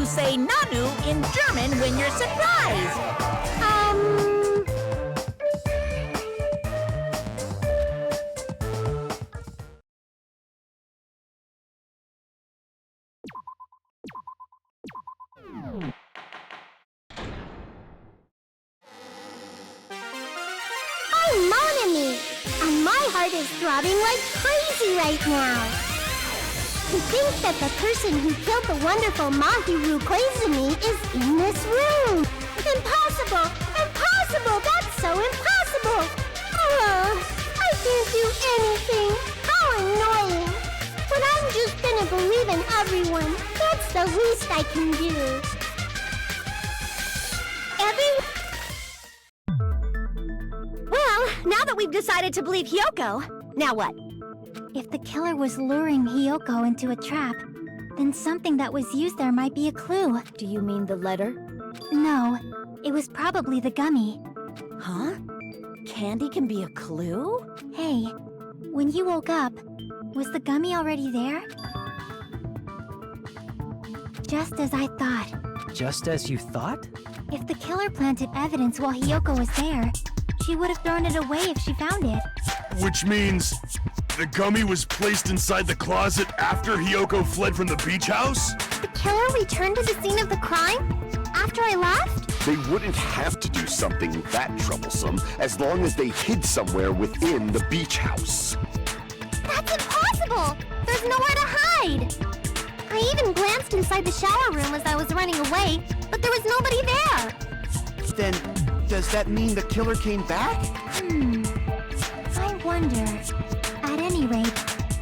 you say Nanu in German when you're surprised? Oh, mon ami! And my heart is throbbing like crazy right now. To think that the person who killed the wonderful Mahiru Koizumi is in this room! Impossible! Impossible! That's so impossible! I can't do anything! How annoying! But I'm just gonna believe in everyone. That's the least I can do. Well, now that we've decided to believe Hyoko, now what? If the killer was luring Hyoko into a trap, then something that was used there might be a clue. Do you mean the letter? No, it was probably the gummy. Huh? Candy can be a clue? Hey, when you woke up, was the gummy already there? Just as I thought. Just as you thought? If the killer planted evidence while Hyoko was there, she would have thrown it away if she found it. Which means the gummy was placed inside the closet after Hyoko fled from the beach house? The killer returned to the scene of the crime? After I left? They wouldn't have to do something that troublesome as long as they hid somewhere within the beach house. That's impossible! There's nowhere to hide! I even glanced inside the shower room as I was running away, but there was nobody there! Then, does that mean the killer came back? I wonder. At any rate,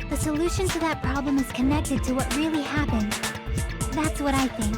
the solution to that problem is connected to what really happened. That's what I think.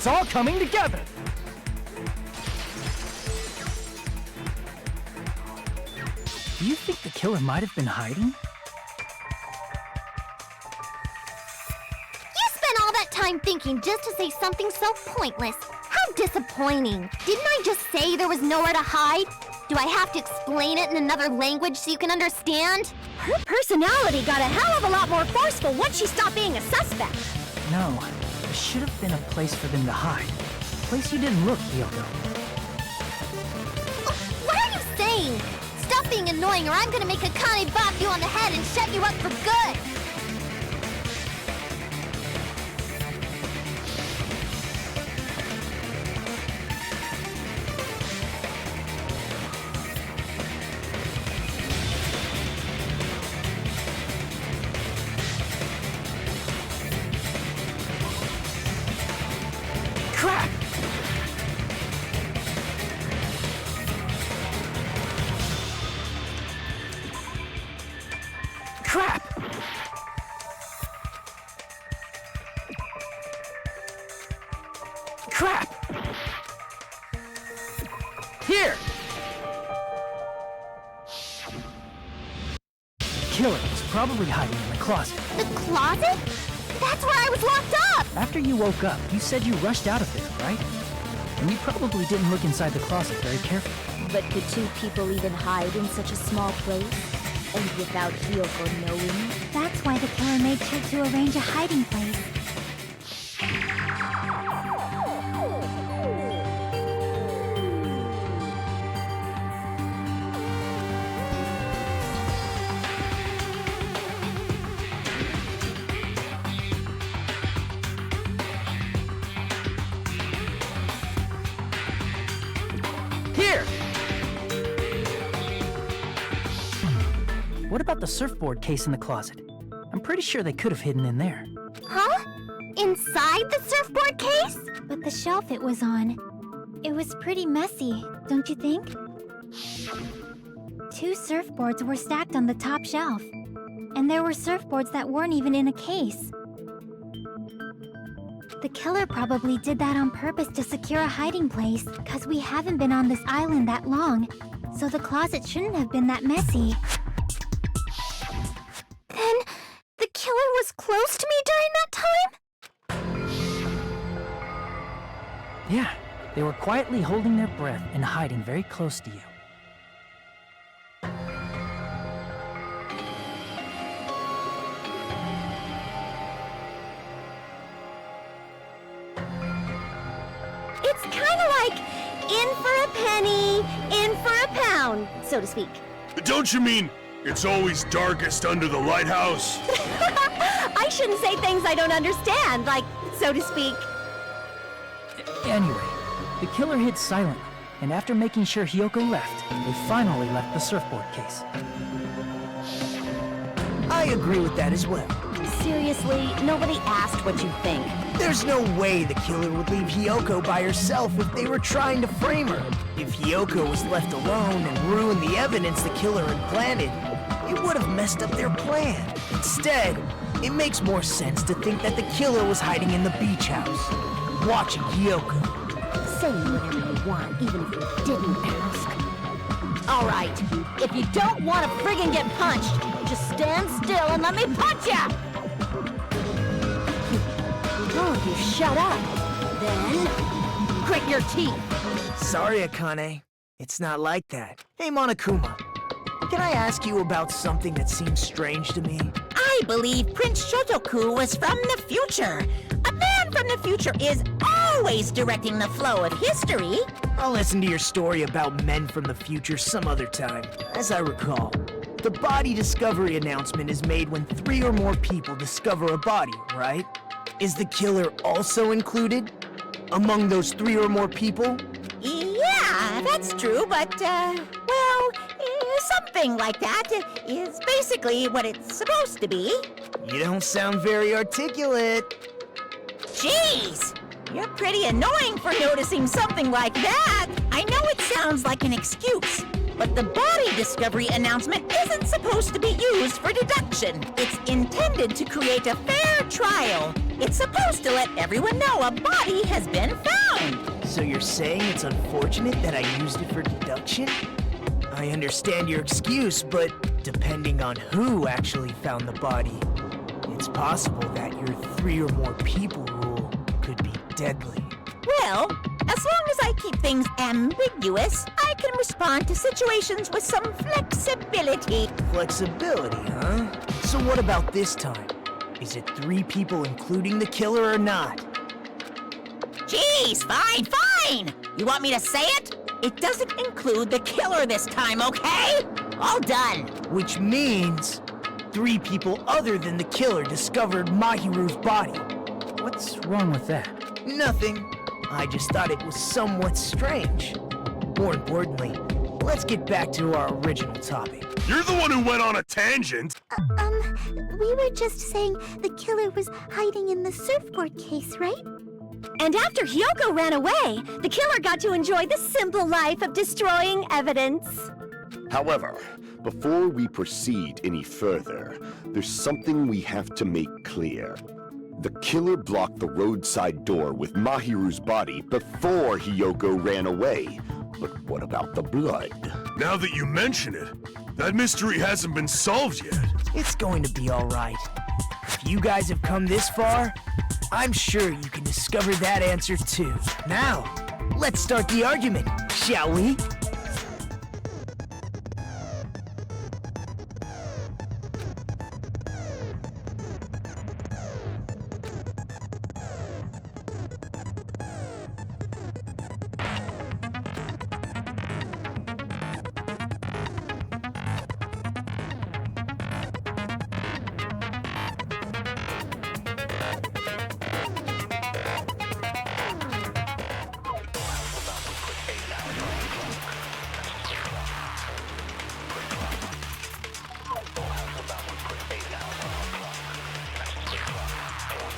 It's all coming together! Do you think the killer might have been hiding? You spent all that time thinking just to say something so pointless. How disappointing. Didn't I just say there was nowhere to hide? Do I have to explain it in another language so you can understand? Her personality got a hell of a lot more forceful once she stopped being a suspect. No, there should have been a place for them to hide. A place you didn't look, Hyoko. What are you saying? Stop being annoying or I'm gonna make Akane bop you on the head and shut you up for good! Crap! Crap! Crap! Here! The killer was probably hiding in the closet. The closet? That's where I was locked up! After you woke up, you said you rushed out of there, right? And you probably didn't look inside the closet very carefully. But could two people even hide in such a small place? And without Hyoko knowing? That's why the killer made sure to arrange a hiding place. Here! What about the surfboard case in the closet? I'm pretty sure they could have hidden in there. Huh? Inside the surfboard case? But the shelf it was on. It was pretty messy, don't you think? 2 surfboards were stacked on the top shelf. And there were surfboards that weren't even in a case. The killer probably did that on purpose to secure a hiding place, because we haven't been on this island that long, so the closet shouldn't have been that messy. Then, the killer was close to me during that time? Yeah, they were quietly holding their breath and hiding very close to you. It's kind of like in for a penny, in for a pound, so to speak. Don't you mean it's always darkest under the lighthouse? I shouldn't say things I don't understand, like, so to speak. Anyway, the killer hid silently, and after making sure Hyoko left, they finally left the surfboard case. I agree with that as well. Seriously, nobody asked what you think. There's no way the killer would leave Hyoko by herself if they were trying to frame her. If Hyoko was left alone and ruined the evidence the killer had planted, it would have messed up their plan. Instead, it makes more sense to think that the killer was hiding in the beach house, watching Hyoko. Say whatever you want, even if you didn't ask. All right, if you don't want to friggin' get punched, just stand still and let me punch ya! Oh, if you shut up, then grit your teeth. Sorry, Akane. It's not like that. Hey, Monokuma. Can I ask you about something that seems strange to me? I believe Prince Shotoku was from the future. A man from the future is always directing the flow of history. I'll listen to your story about men from the future some other time. As I recall, the body discovery announcement is made when 3 or more people discover a body, right? Is the killer also included among those 3 or more people? Yeah, that's true, but, something like that is basically what it's supposed to be. You don't sound very articulate. Jeez! You're pretty annoying for noticing something like that. I know it sounds like an excuse, But the body discovery announcement isn't supposed to be used for deduction. It's intended to create a fair trial. It's supposed to let everyone know a body has been found. So you're saying it's unfortunate that I used it for deduction? I understand your excuse, but depending on who actually found the body, it's possible that your 3 or more people rule could be deadly. Well, as long as I keep things ambiguous, I can respond to situations with some flexibility. Flexibility, huh? So what about this time? Is it 3 people including the killer or not? Jeez, fine! You want me to say it? It doesn't include the killer this time, okay? All done. Which means 3 people other than the killer discovered Mahiru's body. What's wrong with that? Nothing. I just thought it was somewhat strange. More importantly, let's get back to our original topic. You're the one who went on a tangent. We were just saying the killer was hiding in the surfboard case, right? And after Hyoko ran away, the killer got to enjoy the simple life of destroying evidence. However, before we proceed any further, there's something we have to make clear. The killer blocked the roadside door with Mahiru's body before Hyoko ran away. But what about the blood? Now that you mention it, that mystery hasn't been solved yet. It's going to be all right. If you guys have come this far, I'm sure you can discover that answer too. Now, let's start the argument, shall we?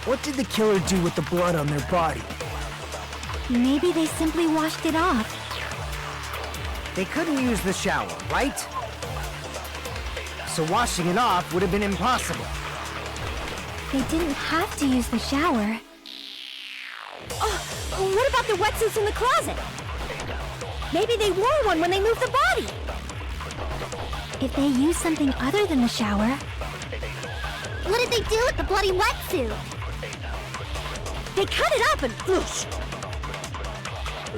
What did the killer do with the blood on their body? Maybe they simply washed it off. They couldn't use the shower, right? So washing it off would have been impossible. They didn't have to use the shower. Oh, what about the wetsuits in the closet? Maybe they wore one when they moved the body. If they used something other than the shower... What did they do with the bloody wetsuit? They cut it up and whoosh.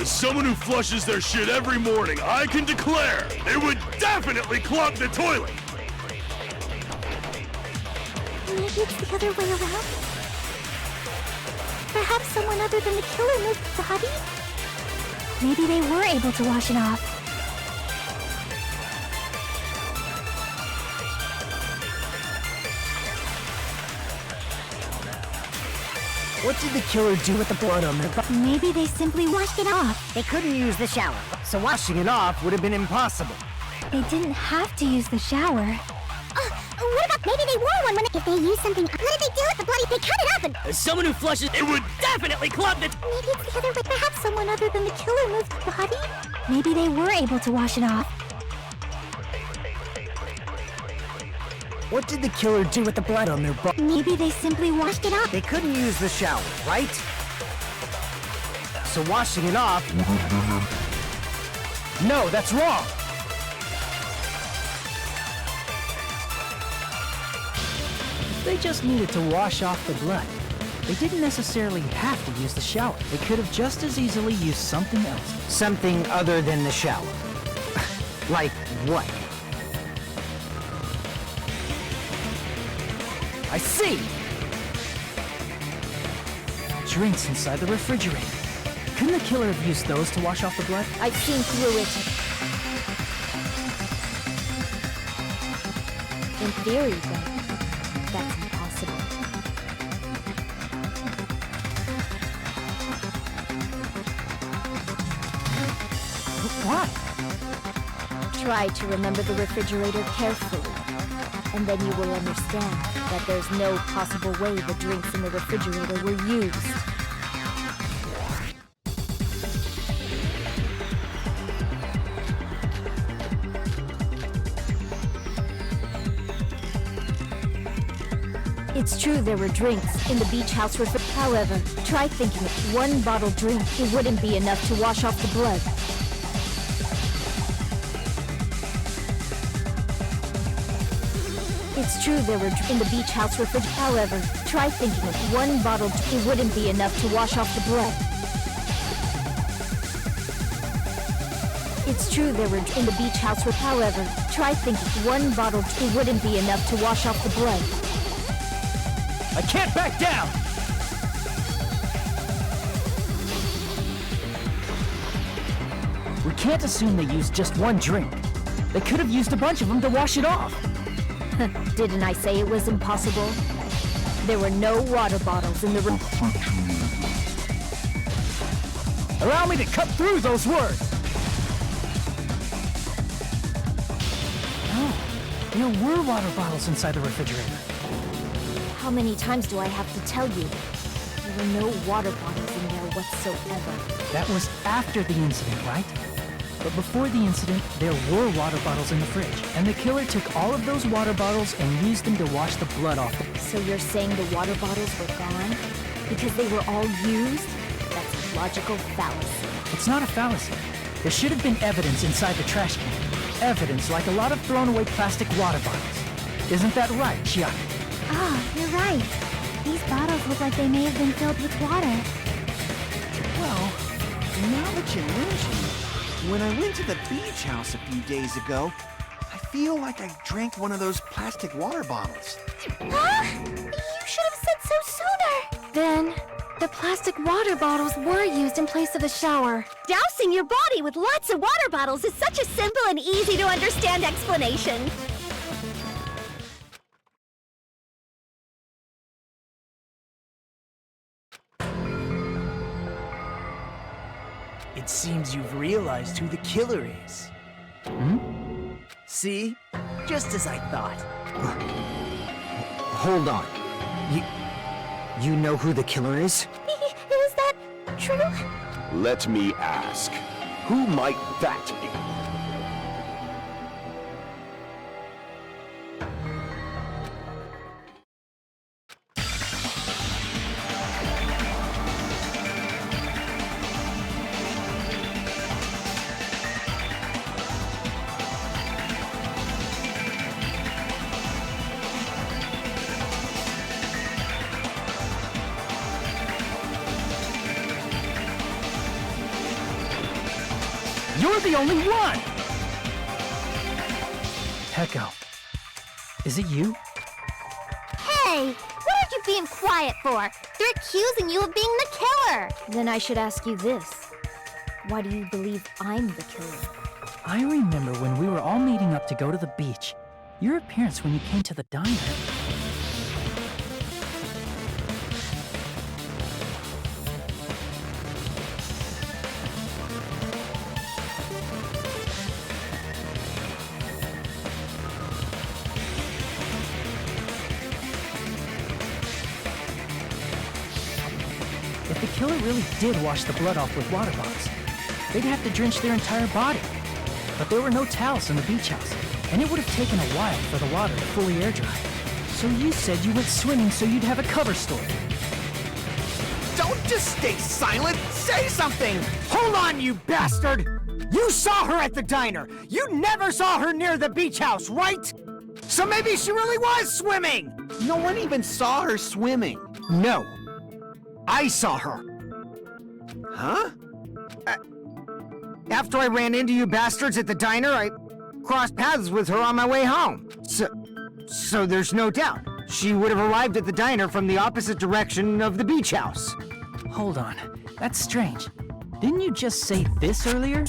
As someone who flushes their shit every morning, I can declare it would definitely clog the toilet. Maybe it's the other way around? Perhaps someone other than the killer moved the body? Maybe they were able to wash it off. What did the killer do with the blood on their body? Maybe they simply washed it off. They couldn't use the shower, so washing it off would have been impossible. They didn't have to use the shower. What about maybe they wore one when if they used something? What did they do with the bloody? They cut it up and... As someone who flushes, it would definitely clog the... Maybe it's the other way. Perhaps someone other than the killer moved the body? Maybe they were able to wash it off. What did the killer do with the blood on their body? Maybe they simply washed it off. They couldn't use the shower, right? So washing it off... No, that's wrong! They just needed to wash off the blood. They didn't necessarily have to use the shower. They could have just as easily used something else. Something other than the shower. Like what? I see! Drinks inside the refrigerator. Couldn't the killer have used those to wash off the blood? I've seen through it. In theory, but that's impossible. Why? Try to remember the refrigerator carefully, and then you will understand that there's no possible way the drinks in the refrigerator were used. It's true there were drinks in the beach house refrigerator. However, try thinking of one bottled drink. It wouldn't be enough to wash off the blood. It's true there were in the beach house refrigerator. However, try thinking of one bottled drink. It wouldn't be enough to wash off the blood. It's true there were in the beach house. However, try thinking one bottle. It wouldn't be enough to wash off the blood. I can't back down! We can't assume they used just one drink. They could have used a bunch of them to wash it off. Didn't I say it was impossible? There were no water bottles in the room. Allow me to cut through those words! Oh, there were water bottles inside the refrigerator. How many times do I have to tell you? There were no water bottles in there whatsoever. That was after the incident, right? But before the incident, there were water bottles in the fridge, and the killer took all of those water bottles and used them to wash the blood off them. So you're saying the water bottles were gone? Because they were all used? That's a logical fallacy. It's not a fallacy. There should have been evidence inside the trash can. Evidence like a lot of thrown-away plastic water bottles. Isn't that right, Chiaki? Ah, you're right. These bottles look like they may have been filled with water. Well, now that you mention it, when I went to the beach house a few days ago, I feel like I drank one of those plastic water bottles. Huh? You should have said so sooner. Then, the plastic water bottles were used in place of a shower. Dousing your body with lots of water bottles is such a simple and easy to understand explanation. It seems you've realized who the killer is. See? Just as I thought. Hold on. You know who the killer is? Is that true? Let me ask, who might that be? You're the only one! Peko, is it you? Hey, what are you being quiet for? They're accusing you of being the killer. Then I should ask you this. Why do you believe I'm the killer? I remember when we were all meeting up to go to the beach. Your appearance when you came to the diner. If the killer really did wash the blood off with water bottles, they'd have to drench their entire body. But there were no towels in the beach house, and it would have taken a while for the water to fully air dry. So you said you went swimming so you'd have a cover story. Don't just stay silent! Say something! Hold on, you bastard! You saw her at the diner! You never saw her near the beach house, right? So maybe she really was swimming! No one even saw her swimming. No. I saw her. Huh? After I ran into you bastards at the diner, I crossed paths with her on my way home. So there's no doubt. She would have arrived at the diner from the opposite direction of the beach house. Hold on, that's strange. Didn't you just say this earlier?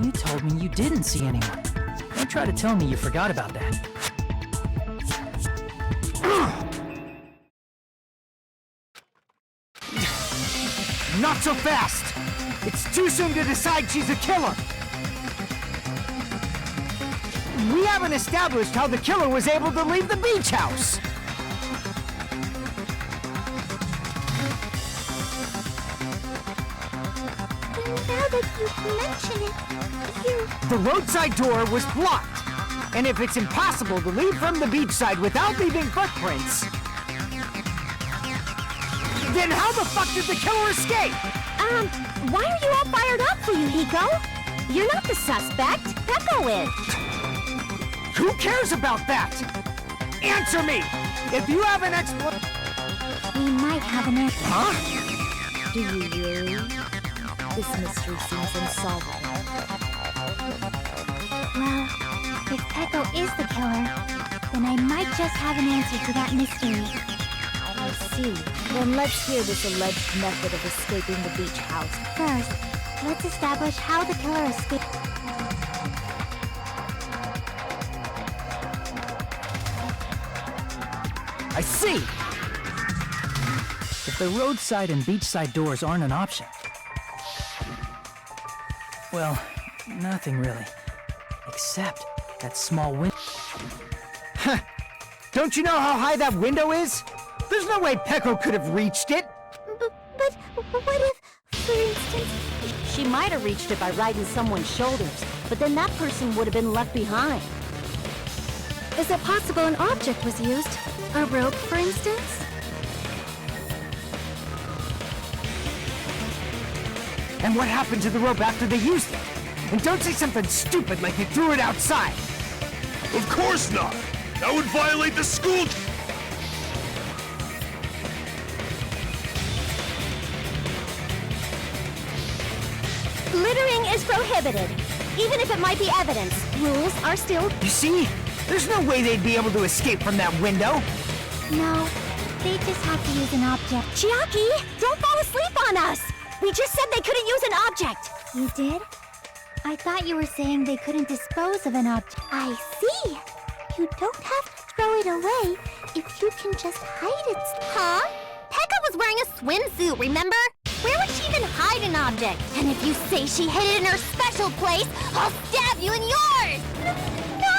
You told me you didn't see anyone. Don't try to tell me you forgot about that. Not so fast! It's too soon to decide she's a killer! We haven't established how the killer was able to leave the beach house! Now that you mention it, The roadside door was blocked. And if it's impossible to leave from the beachside without leaving footprints, then how the fuck did the killer escape? Why are you all fired up, Fuyuhiko? You're not the suspect. Peko is. Who cares about that? Answer me! If you have an explanation... we might have an answer. Huh? Do you really? This mystery seems unsolvable. Well, if Peko is the killer, then I might just have an answer to that mystery. I see. Then let's hear this alleged method of escaping the beach house. First, let's establish how the killer escaped. I see! If the roadside and beachside doors aren't an option, well, nothing really. Except that small window. Don't you know how high that window is? There's no way Peko could have reached it! But what if, for instance... She might have reached it by riding someone's shoulders, but then that person would have been left behind. Is it possible an object was used? A rope, for instance? And what happened to the rope after they used it? And don't say something stupid like they threw it outside! Of course not! That would violate the school... Littering is prohibited, even if it might be evidence. Rules are still... You see? There's no way they'd be able to escape from that window! No, they just have to use an object. Chiaki, don't fall asleep on us! We just said they couldn't use an object! You did? I thought you were saying they couldn't dispose of an object. I see! You don't have to throw it away if you can just hide it. Huh? Pekka was wearing a swimsuit, remember? Where would she even hide an object? And if you say she hid it in her special place, I'll stab you in yours! No!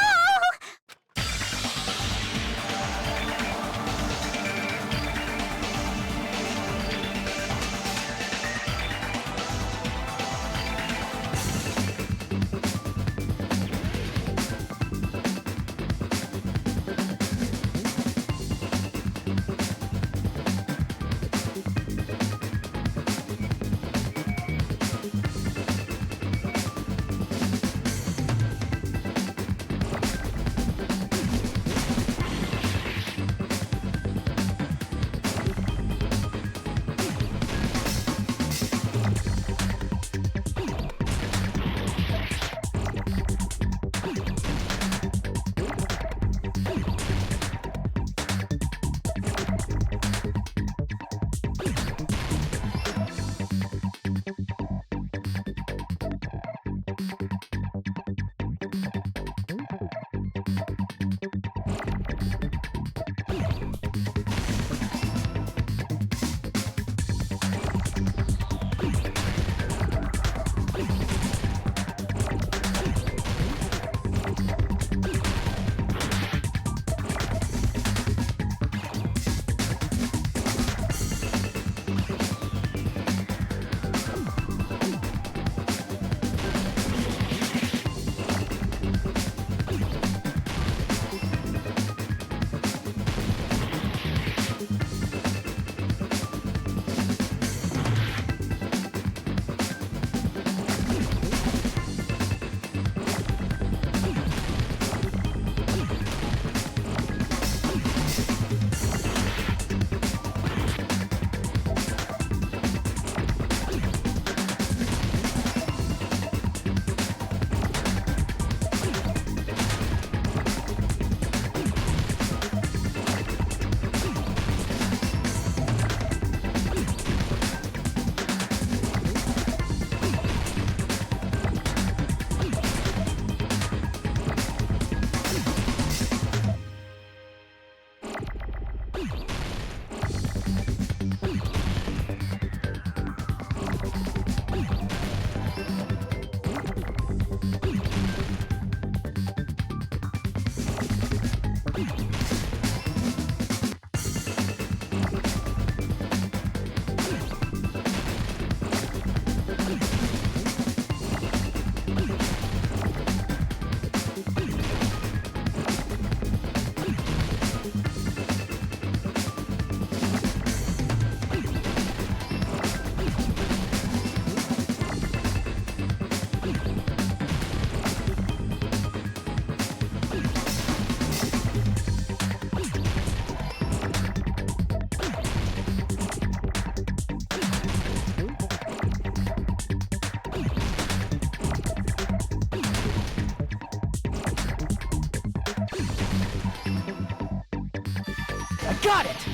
got it!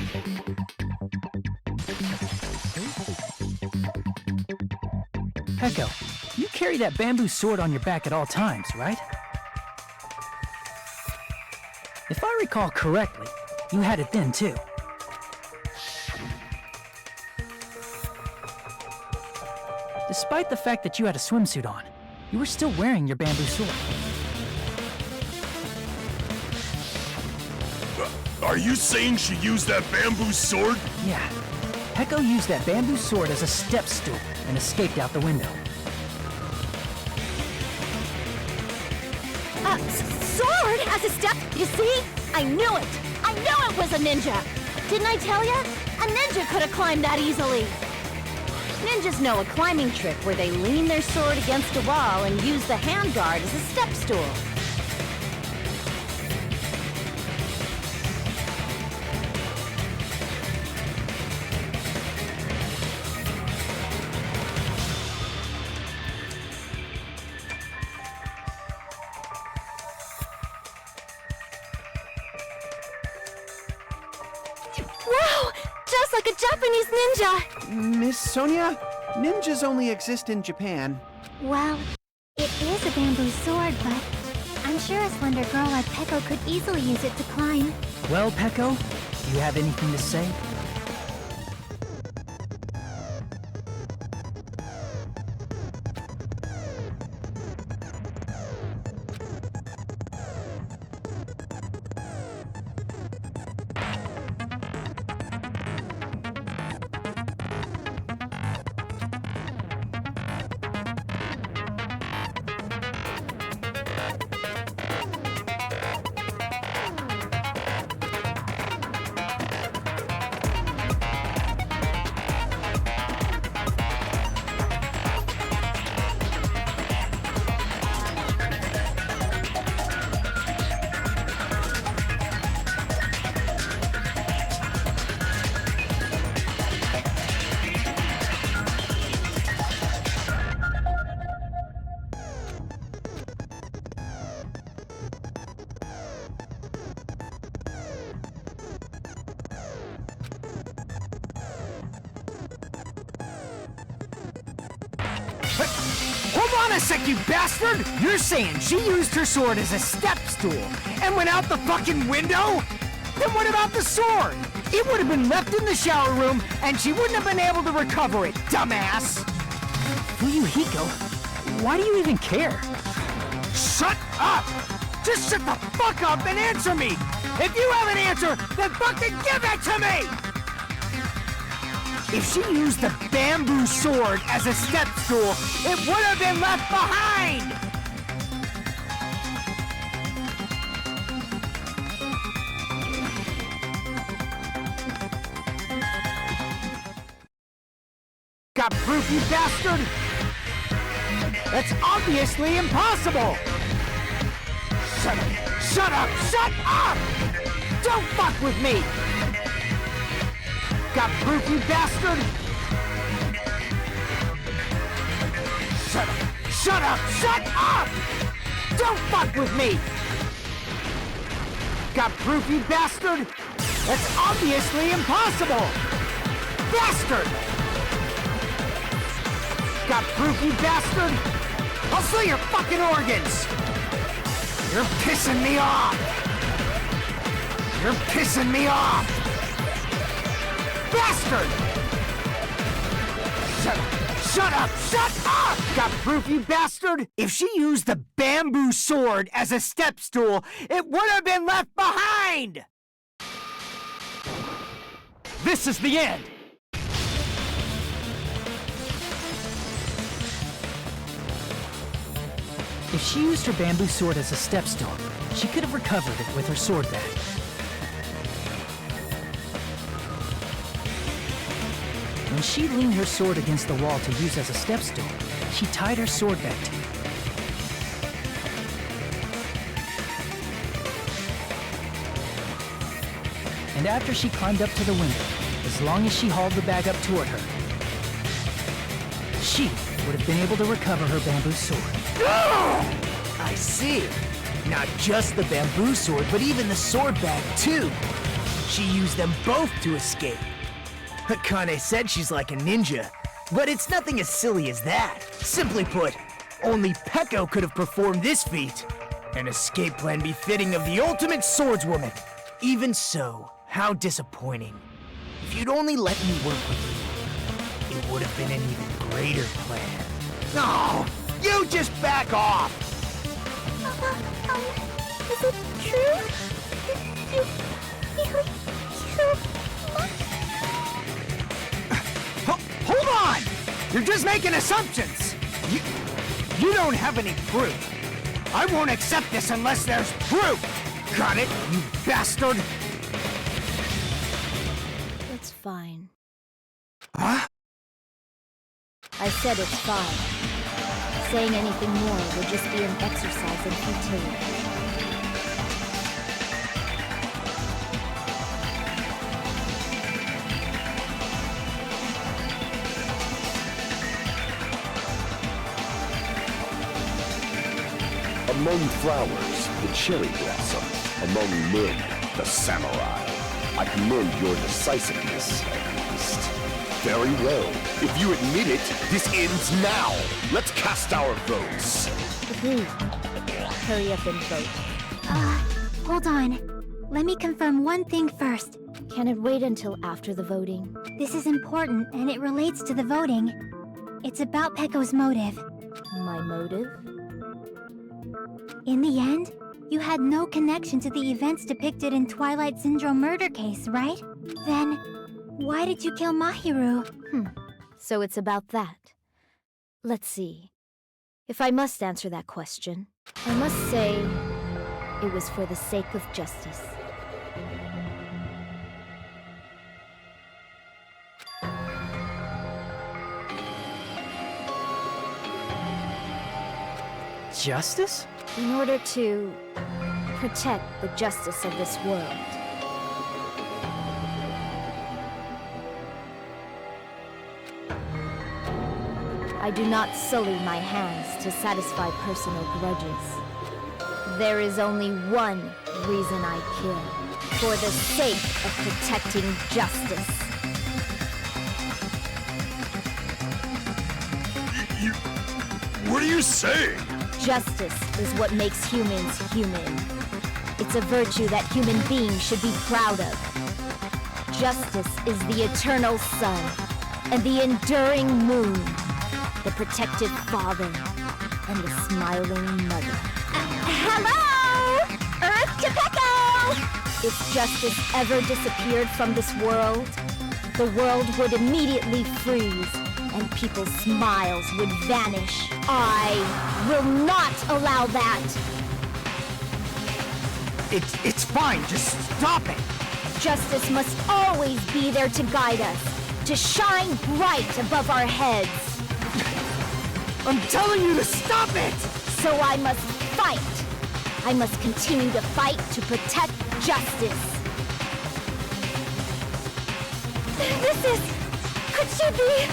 Echo, you carry that bamboo sword on your back at all times, right? If I recall correctly, you had it then too. Despite the fact that you had a swimsuit on, you were still wearing your bamboo sword. Are you saying she used that bamboo sword? Yeah. Echo used that bamboo sword as a step stool and escaped out the window. Sword as a step? You see? I knew it! I knew it was a ninja! Didn't I tell ya? A ninja could have climbed that easily! Ninjas know a climbing trick where they lean their sword against a wall and use the handguard as a step stool. Wow! Just like a Japanese ninja! Miss Sonia, ninjas only exist in Japan. Well, it is a bamboo sword, but I'm sure a slender girl like Peko could easily use it to climb. Well, Peko, do you have anything to say? Hold on a sec, you bastard! You're saying she used her sword as a step stool and went out the fucking window? Then what about the sword? It would have been left in the shower room and she wouldn't have been able to recover it, dumbass! Fuyuhiko, why do you even care? Shut up! Just shut the fuck up and answer me! If you have an answer, then fucking give it to me! If she used the bamboo sword as a step stool, it would have been left behind! Got proof, you bastard? That's obviously impossible! Shut up! Shut up! Shut up! Don't fuck with me! Got proof, you bastard? Shut up! Shut up! Shut up! Don't fuck with me! Got proof, you bastard? That's obviously impossible! Bastard! Got proof, you bastard? I'll slit your fucking organs! You're pissing me off! You're pissing me off! Bastard! Shut up! Shut up! Shut up! Got proof, you bastard? If she used the bamboo sword as a step stool, it would have been left behind! This is the end! If she used her bamboo sword as a step stool, she could have recovered it with her sword bag. When she leaned her sword against the wall to use as a step stool, she tied her sword back to it. And after she climbed up to the window, as long as she hauled the bag up toward her, she would have been able to recover her bamboo sword. I see. Not just the bamboo sword, but even the sword bag, too. She used them both to escape. Akane said she's like a ninja, but it's nothing as silly as that. Simply put, only Peko could have performed this feat. An escape plan befitting of the ultimate swordswoman. Even so, how disappointing. If you'd only let me work with you, it would have been an even greater plan. No, you just back off! Is it true? You really killed Hold on! You're just making assumptions! You don't have any proof. I won't accept this unless there's proof! Got it, you bastard? It's fine. Huh? I said it's fine. Saying anything more would just be an exercise in futility. Among flowers, the cherry blossom. Among men, the samurai. I commend your decisiveness, at least. Very well. If you admit it, this ends now. Let's cast our votes. Agreed. Hurry up and vote. Hold on. Let me confirm one thing first. Can it wait until after the voting? This is important, and it relates to the voting. It's about Peko's motive. My motive? In the end, you had no connection to the events depicted in Twilight Syndrome murder case, right? Then, why did you kill Mahiru? So it's about that. Let's see. If I must answer that question, I must say it was for the sake of justice. Justice? In order to protect the justice of this world. I do not sully my hands to satisfy personal grudges. There is only one reason I kill. For the sake of protecting justice. What are you saying? Justice is what makes humans human. It's a virtue that human beings should be proud of. Justice is the eternal sun and the enduring moon, the protective father and the smiling mother. Hello! Earth to Peko! If justice ever disappeared from this world, the world would immediately freeze and people's smiles would vanish. I will not allow that! It's fine, just stop it! Justice must always be there to guide us, to shine bright above our heads. I'm telling you to stop it! So I must fight! I must continue to fight to protect justice. Could she be...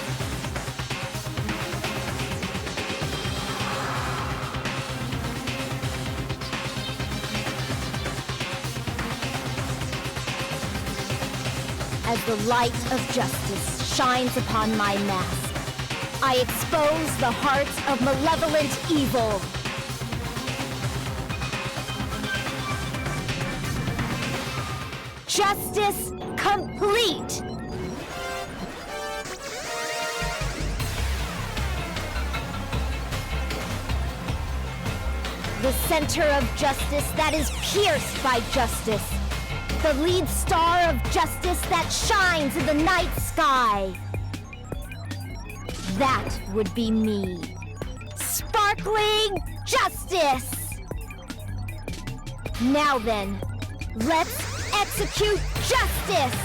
As the light of justice shines upon my mask, I expose the hearts of malevolent evil. Justice complete! The center of justice that is pierced by justice. The lead star of justice that shines in the night sky. That would be me. Sparkling justice! Now then, let's execute justice!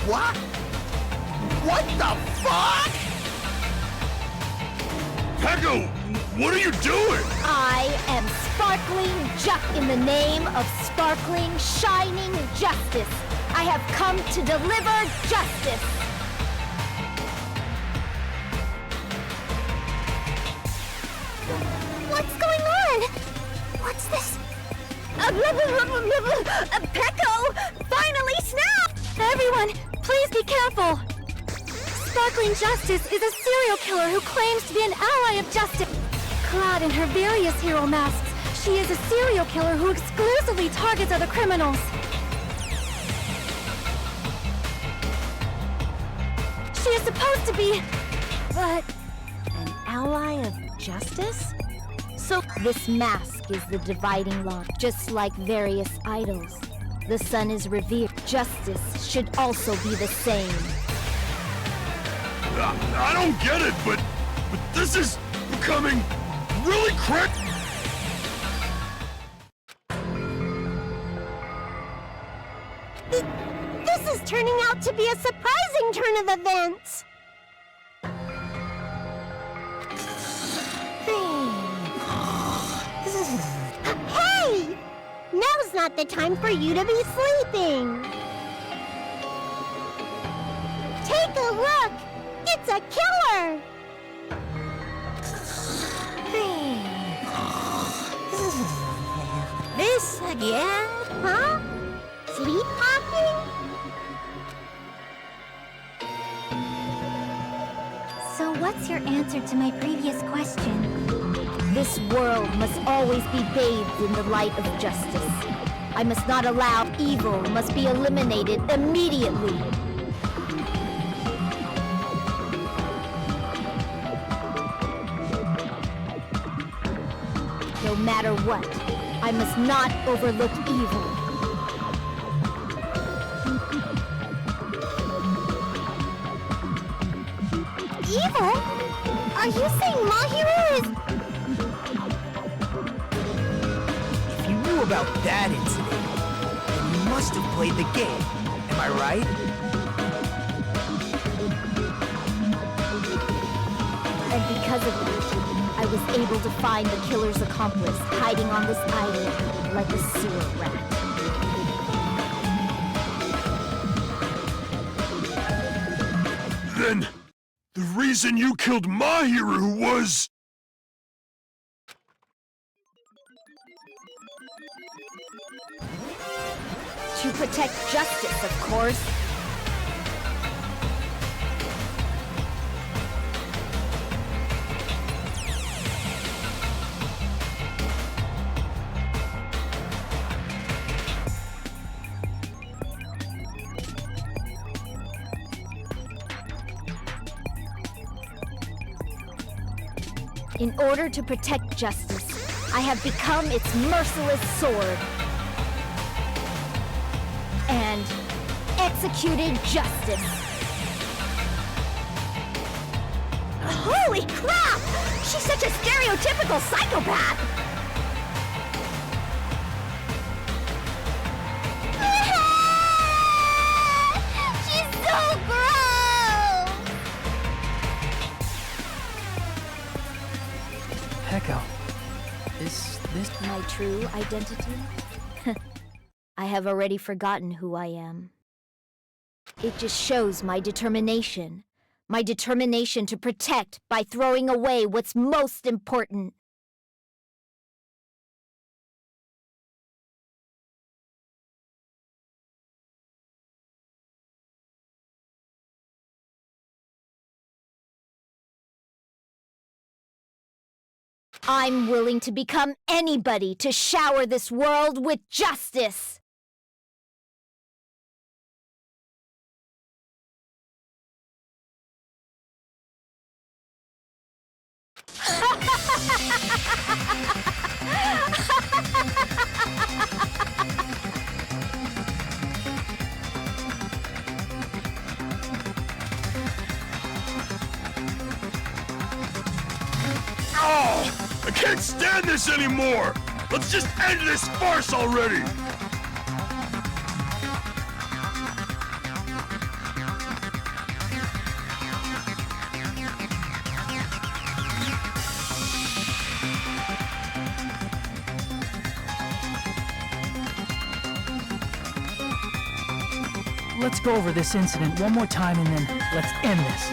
What? What the fuck? Peko, what are you doing? I am sparkling in the name of sparkling, shining justice. I have come to deliver justice. What's going on? What's this? Pecco! Finally snapped! Everyone, please be careful! Sparkling Justice is a serial killer who claims to be an ally of justice. Clad in her various hero masks, she is a serial killer who exclusively targets other criminals. She is supposed to be... but... an ally of justice? So this mask is the dividing line, just like various idols. The sun is revered. Justice should also be the same. I don't get it, but this is becoming really crazy. This is turning out to be a surprising turn of events. Hey! Now's not the time for you to be sleeping. Take a look! It's a killer! This again? Huh? Sleepwalking? So what's your answer to my previous question? This world must always be bathed in the light of justice. I must not allow evil, must be eliminated immediately. No matter what, I must not overlook evil. Evil? Are you saying Mahiru is... If you knew about that incident, then you must have played the game. Am I right? And because of that, I was able to find the killer's accomplice hiding on this island like a sewer rat. Then the reason you killed Mahiru was... To protect justice, of course. In order to protect justice, I have become its merciless sword. And executed justice. Holy crap! She's such a stereotypical psychopath! She's so gross! Pecco, is this... My true identity? I have already forgotten who I am. It just shows my determination. My determination to protect by throwing away what's most important. I'm willing to become anybody to shower this world with justice. Oh! I can't stand this anymore! Let's just end this farce already! Let's go over this incident one more time and then let's end this.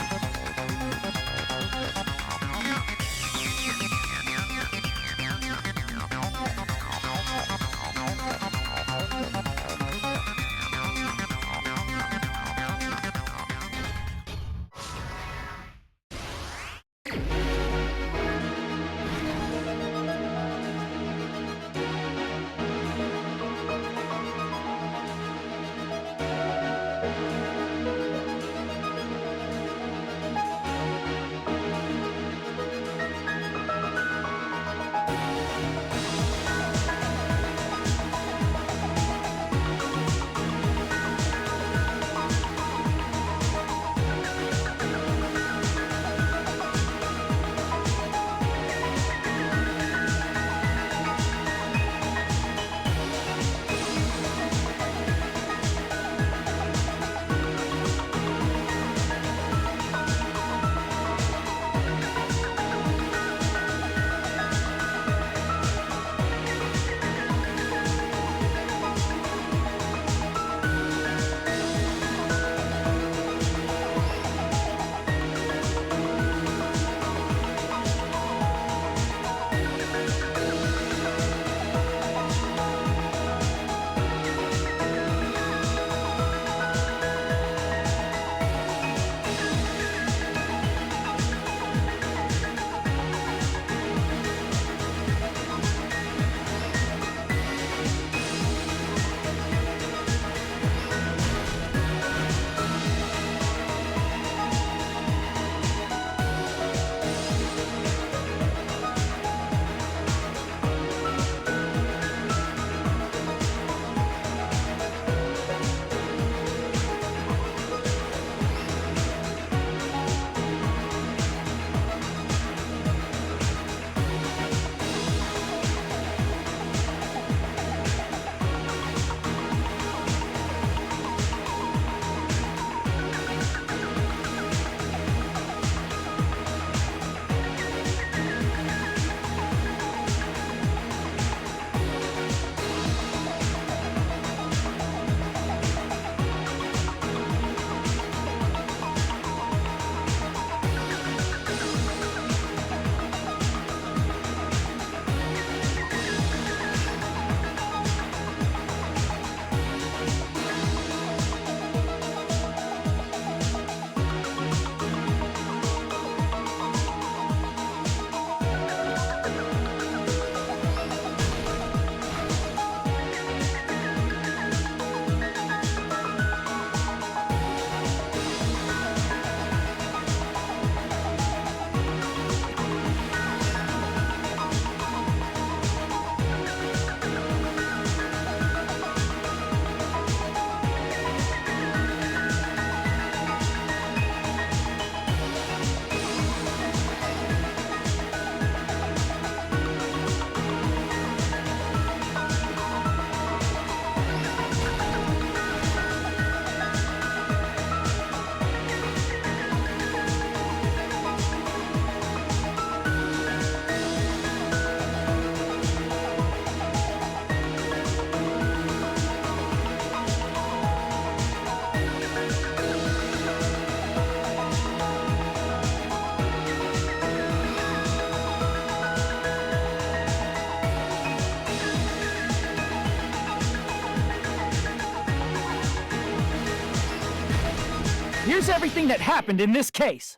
Here's everything that happened in this case.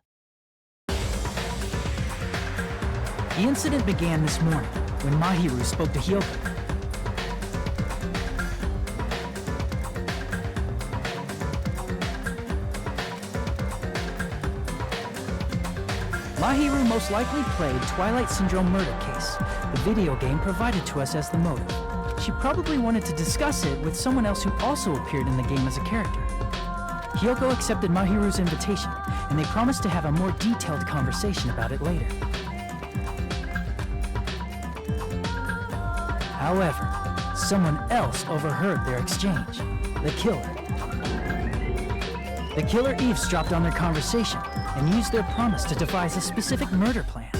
The incident began this morning when Mahiru spoke to Hyoko. Mahiru most likely played Twilight Syndrome Murder Case, the video game provided to us as the motive. She probably wanted to discuss it with someone else who also appeared in the game as a character. Hyoko accepted Mahiru's invitation, and they promised to have a more detailed conversation about it later. However, someone else overheard their exchange. The killer. The killer eavesdropped on their conversation and used their promise to devise a specific murder plan.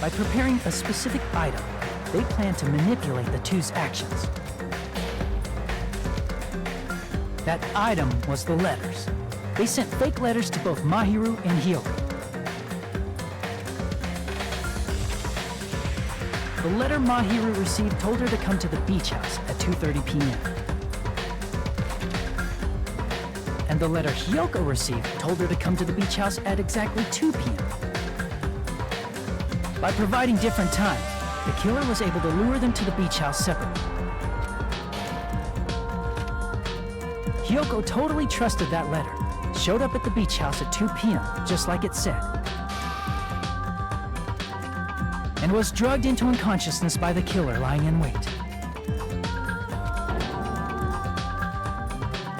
By preparing a specific item, they planned to manipulate the two's actions. That item was the letters. They sent fake letters to both Mahiru and Hyoko. The letter Mahiru received told her to come to the beach house at 2:30 p.m. And the letter Hyoko received told her to come to the beach house at exactly 2 p.m. By providing different times, the killer was able to lure them to the beach house separately. Hyoko totally trusted that letter, showed up at the beach house at 2 p.m., just like it said, and was drugged into unconsciousness by the killer lying in wait.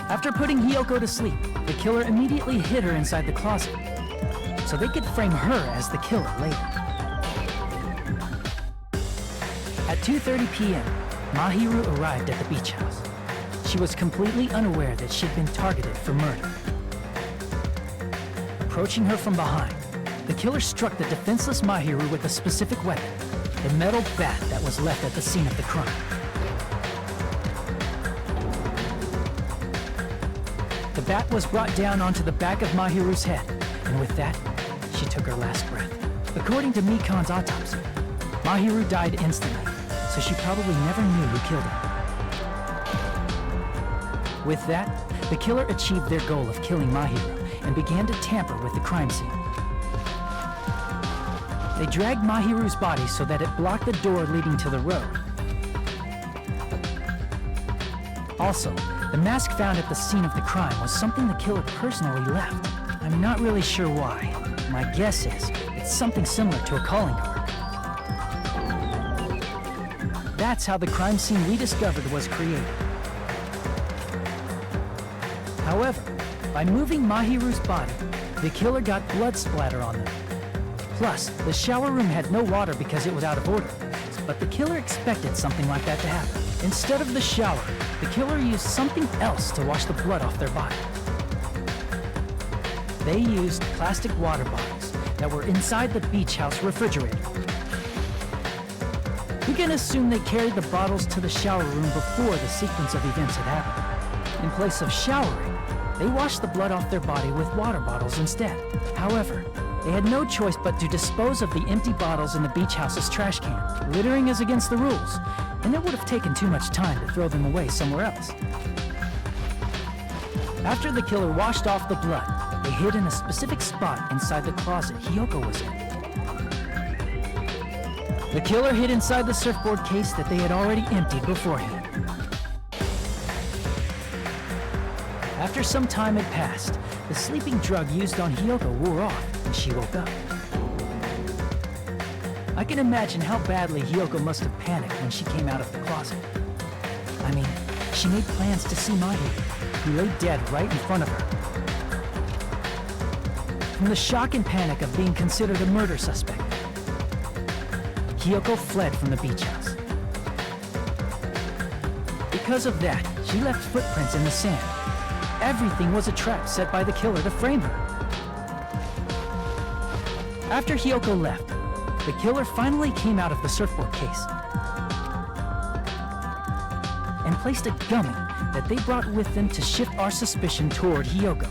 After putting Hyoko to sleep, the killer immediately hid her inside the closet, so they could frame her as the killer later. At 2:30 p.m., Mahiru arrived at the beach house. She was completely unaware that she'd been targeted for murder. Approaching her from behind, the killer struck the defenseless Mahiru with a specific weapon, the metal bat that was left at the scene of the crime. The bat was brought down onto the back of Mahiru's head, and with that, she took her last breath. According to Mikan's autopsy, Mahiru died instantly, so she probably never knew who killed him. With that, the killer achieved their goal of killing Mahiru and began to tamper with the crime scene. They dragged Mahiru's body so that it blocked the door leading to the road. Also, the mask found at the scene of the crime was something the killer personally left. I'm not really sure why. My guess is it's something similar to a calling card. That's how the crime scene we discovered was created. However, by moving Mahiru's body, the killer got blood splatter on them. Plus, the shower room had no water because it was out of order, but the killer expected something like that to happen. Instead of the shower, the killer used something else to wash the blood off their body. They used plastic water bottles that were inside the beach house refrigerator. We can assume they carried the bottles to the shower room before the sequence of events had happened. In place of showering, they washed the blood off their body with water bottles instead. However, they had no choice but to dispose of the empty bottles in the beach house's trash can. Littering is against the rules, and it would have taken too much time to throw them away somewhere else. After the killer washed off the blood, they hid in a specific spot inside the closet Hyoko was in. The killer hid inside the surfboard case that they had already emptied beforehand. After some time had passed, the sleeping drug used on Hyoko wore off, and she woke up. I can imagine how badly Hyoko must have panicked when she came out of the closet. I mean, she made plans to see Mahiru, who lay dead right in front of her. From the shock and panic of being considered a murder suspect, Hyoko fled from the beach house. Because of that, she left footprints in the sand. Everything was a trap set by the killer to frame her. After Hyoko left, the killer finally came out of the surfboard case and placed a gummy that they brought with them to shift our suspicion toward Hyoko.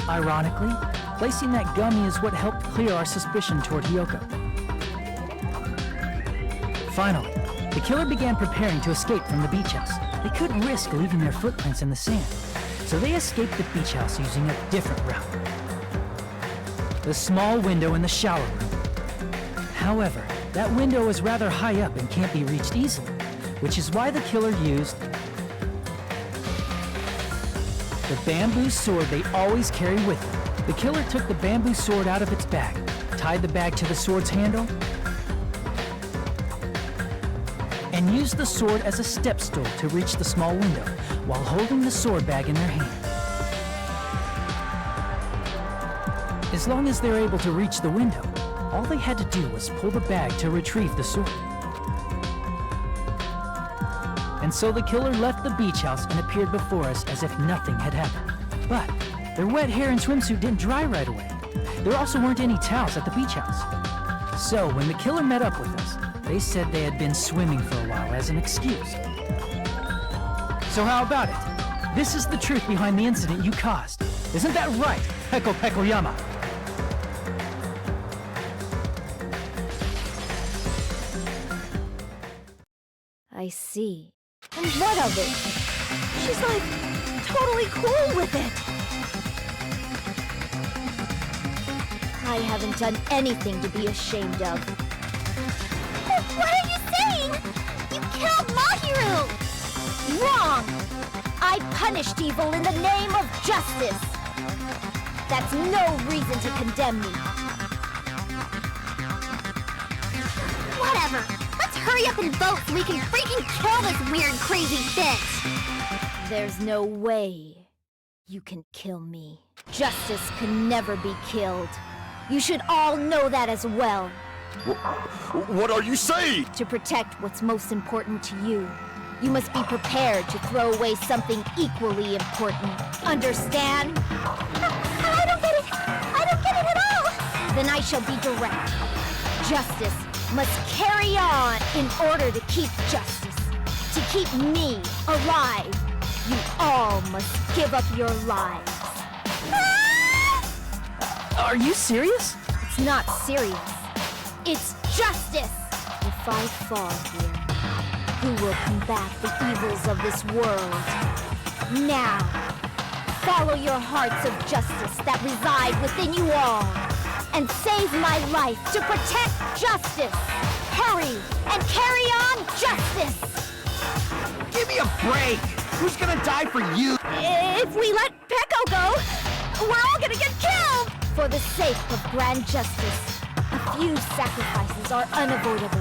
Ironically, placing that gummy is what helped clear our suspicion toward Hyoko. Finally, the killer began preparing to escape from the beach house. They couldn't risk leaving their footprints in the sand, so So they escaped the beach house using a different route. The small window in the shower room. However, that window is rather high up and can't be reached easily, which is why the killer used the bamboo sword they always carry with them. The killer took the bamboo sword out of its bag, tied the bag to the sword's handle, and used the sword as a step stool to reach the small window while holding the sword bag in their hand. As long as they're able to reach the window, all they had to do was pull the bag to retrieve the sword. And so the killer left the beach house and appeared before us as if nothing had happened. But their wet hair and swimsuit didn't dry right away. There also weren't any towels at the beach house. So when the killer met up with us, they said they had been swimming for a while as an excuse. So how about it? This is the truth behind the incident you caused. Isn't that right, Peko Pekoyama? I see. And what of it? She's like, totally cool with it. I haven't done anything to be ashamed of. What are you saying? You killed Mahiru! Wrong! I punished evil in the name of justice. That's no reason to condemn me. Whatever. Let's hurry up and vote so we can freaking kill this weird, crazy bitch! There's no way you can kill me. Justice can never be killed. You should all know that as well. What are you saying? To protect what's most important to you, you must be prepared to throw away something equally important. Understand? I don't get it! I don't get it at all! Then I shall be direct. Justice must carry on in order to keep justice. To keep me alive, you all must give up your lives. Are you serious? It's not serious. It's justice! If I fall here, who will combat the evils of this world? Now, follow your hearts of justice that reside within you all, and save my life to protect justice! Hurry, and carry on justice! Give me a break! Who's gonna die for you? If we let Peko go, we're all gonna get killed! For the sake of grand justice, a few sacrifices are unavoidable.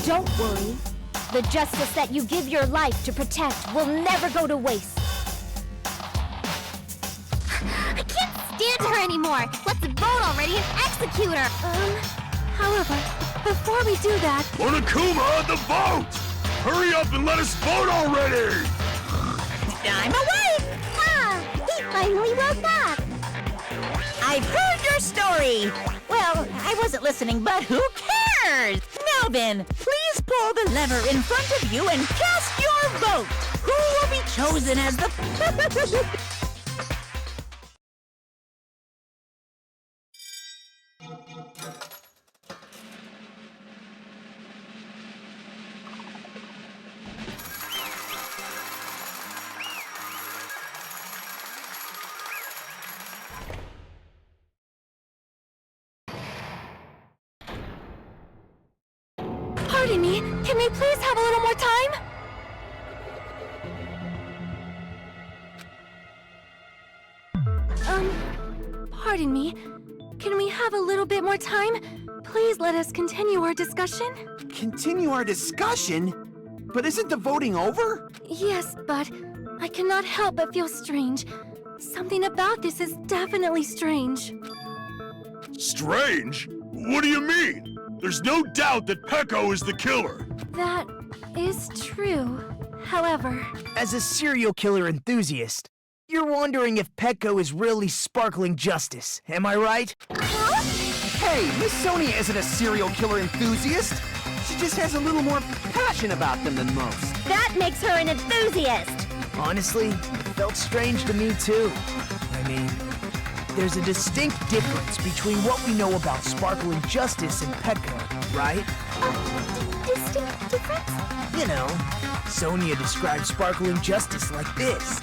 Don't worry. The justice that you give your life to protect will never go to waste. I can't stand her anymore! Let's vote already and execute her! However, before we do that... Onokuma, the vote! Hurry up and let us vote already! I'm awake! He finally woke up! I've heard your story! Well, I wasn't listening, but who cares? Now then, please pull the lever in front of you and cast your vote! Who will be chosen as the... Pardon me, can we please have a little more time? Pardon me, can we have a little bit more time? Please let us continue our discussion. Continue our discussion? But isn't the voting over? Yes, but I cannot help but feel strange. Something about this is definitely strange. Strange? What do you mean? There's no doubt that Peko is the killer. That is true. However... As a serial killer enthusiast, you're wondering if Peko is really sparkling justice, am I right? Hey, Miss Sonia isn't a serial killer enthusiast. She just has a little more passion about them than most. That makes her an enthusiast! Honestly, it felt strange to me too. I mean, there's a distinct difference between what we know about sparkling justice and Peko, right? Distinct difference? works? You know, Sonia describes sparkling justice like this.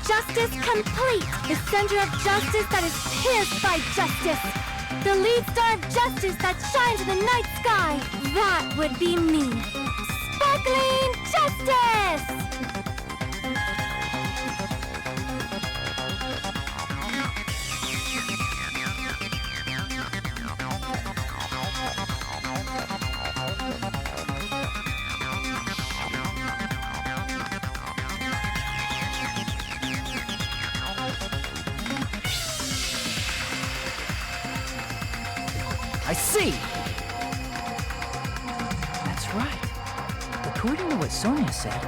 Justice complete! The center of justice that is pierced by justice! The lead star of justice that shines in the night sky! That would be me! Sparkling justice! I see! That's right. According to what Sonia said,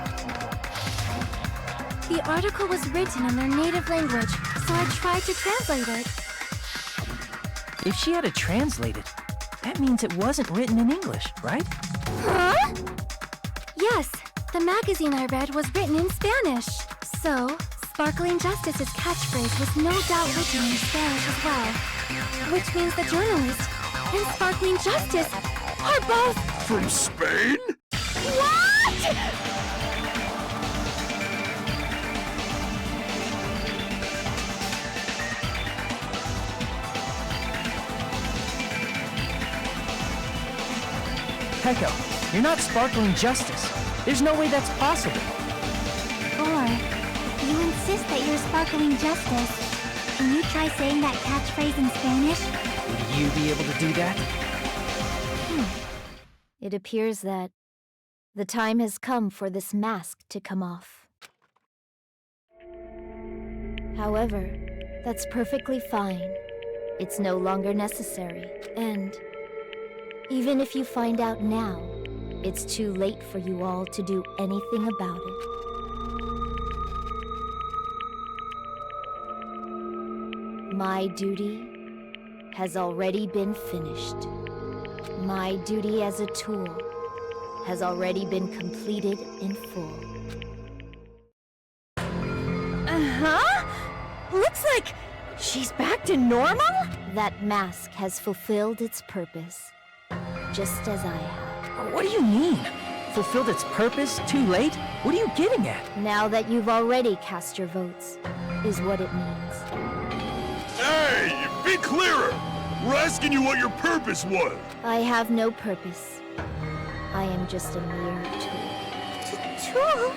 The article was written in their native language, so I tried to translate it. if she had to translate it, that means it wasn't written in English, right? Huh? Yes, the magazine I read was written in Spanish. So, Sparkling Justice's catchphrase was no doubt written in Spanish as well. Which means the journalist and Sparkling Justice are both... From Spain? What?! Peko, you're not Sparkling Justice. There's no way that's possible. Or, if you insist that you're Sparkling Justice, can you try saying that catchphrase in Spanish? Would you be able to do that? It appears that the time has come for this mask to come off. However, that's perfectly fine. It's no longer necessary, and even if you find out now, it's too late for you all to do anything about it. My duty has already been finished. My duty as a tool has already been completed in full. Uh-huh? Looks like she's back to normal? That mask has fulfilled its purpose, just as I have. What do you mean? Fulfilled its purpose? Too late? What are you getting at? Now that you've already cast your votes, is what it means. Hey, be clearer! We're asking you what your purpose was! I have no purpose. I am just a mere tool. Tool?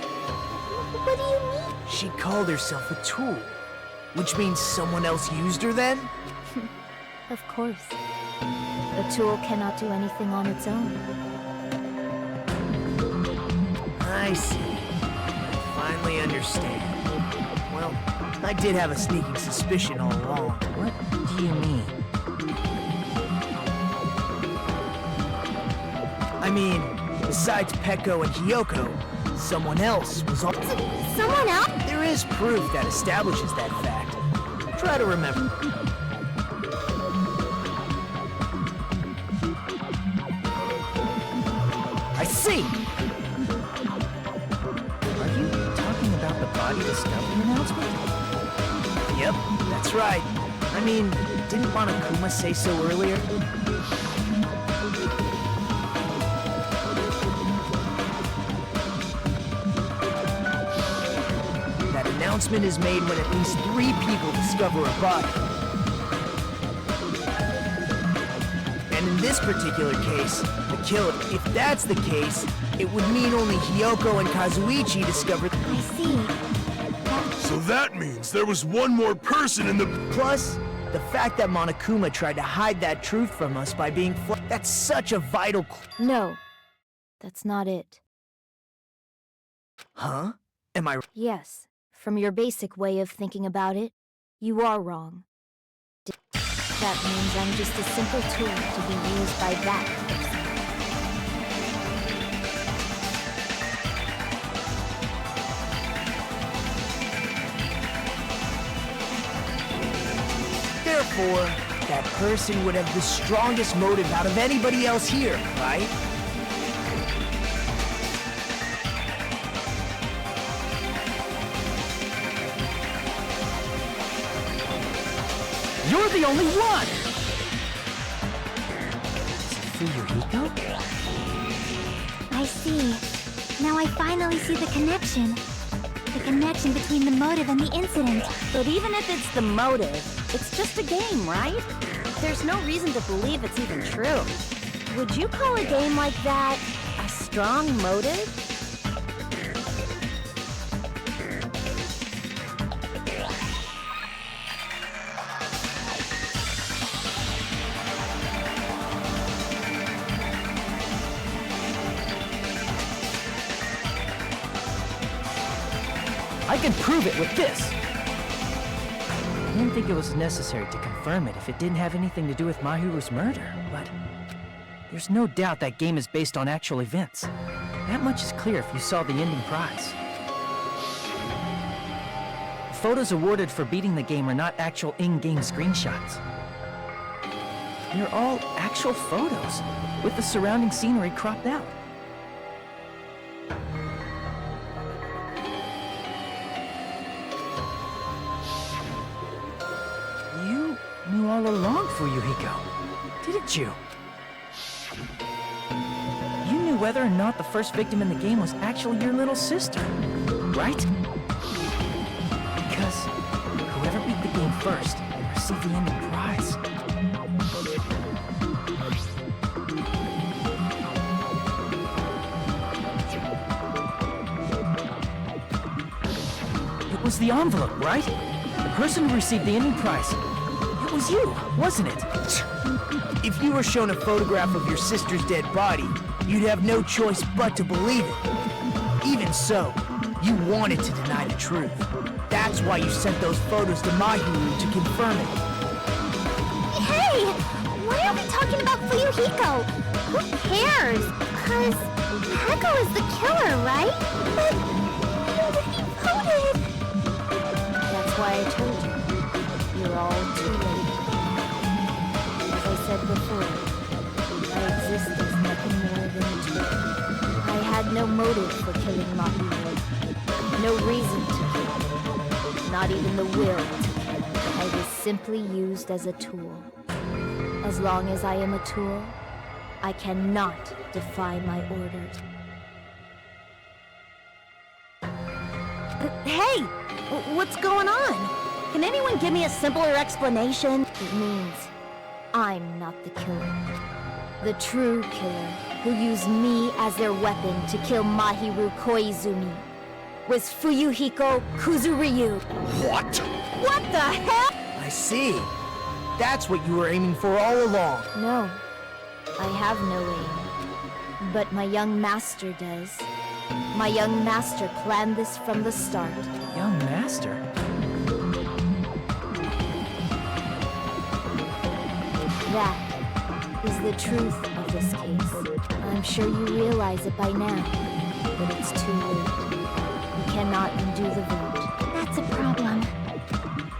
What do you mean? She called herself a tool. Which means someone else used her then? Of course. A tool cannot do anything on its own. I see. I finally understand. Well, I did have a sneaking suspicion all along. What do you mean? I mean, besides Peko and Hiyoko, someone else was on... Someone else? There is proof that establishes that fact. Try to remember. I see! Are you talking about the body discovery announcement? Yep, that's right. I mean, didn't Monokuma say so earlier? That announcement is made when at least 3 people discover a body. And in this particular case, the killer, if that's the case, it would mean only Hiyoko and Kazuichi discovered... I see. So that means there was one more person in the... Plus, the fact that Monokuma tried to hide that truth from us by being that's such a vital No, that's not it. Huh? Am I... Yes, from your basic way of thinking about it, you are wrong. That means I'm just a simple tool to be used by that person. Therefore, that person would have the strongest motive out of anybody else here, right? You're the only one! Is it Fuyuhiko? see. Now I finally see the connection. The connection between the motive and the incident. But even if it's the motive, it's just a game, right? There's no reason to believe it's even true. Would you call a game like that a strong motive? I can prove it with this! I didn't think it was necessary to confirm it if it didn't have anything to do with Mahiru's murder, but there's no doubt that game is based on actual events. That much is clear if you saw the ending prize. The photos awarded for beating the game are not actual in-game screenshots. They're all actual photos, with the surrounding scenery cropped out. You knew all along, Fuyuhiko, didn't you? You knew whether or not the first victim in the game was actually your little sister, right? Because whoever beat the game first will receive the ending prize. It was the envelope, right? The person who received the ending prize. It was you, wasn't it? If you were shown a photograph of your sister's dead body, you'd have no choice but to believe it. Even so, you wanted to deny the truth. That's why you sent those photos to Mahiru to confirm it. Hey! Why are we talking about Fuyuhiko? Who cares? Cause Peko is the killer, right? But he already voted! That's why I told you. You're all too late. As I said before, I exist as nothing more than a tool. I had no motive for killing Mahiru. No reason to kill. Not even the will to kill. I was simply used as a tool. As long as I am a tool, I cannot defy my orders. Hey! What's going on? Can anyone give me a simpler explanation? It means I'm not the killer. The true killer who used me as their weapon to kill Mahiru Koizumi was Fuyuhiko Kuzuryu. What? What the hell? I see. That's what you were aiming for all along. No, I have no aim. But my young master does. My young master planned this from the start. Young master? That is the truth of this case. I'm sure you realize it by now, but it's too late. You cannot undo the vote. That's a problem.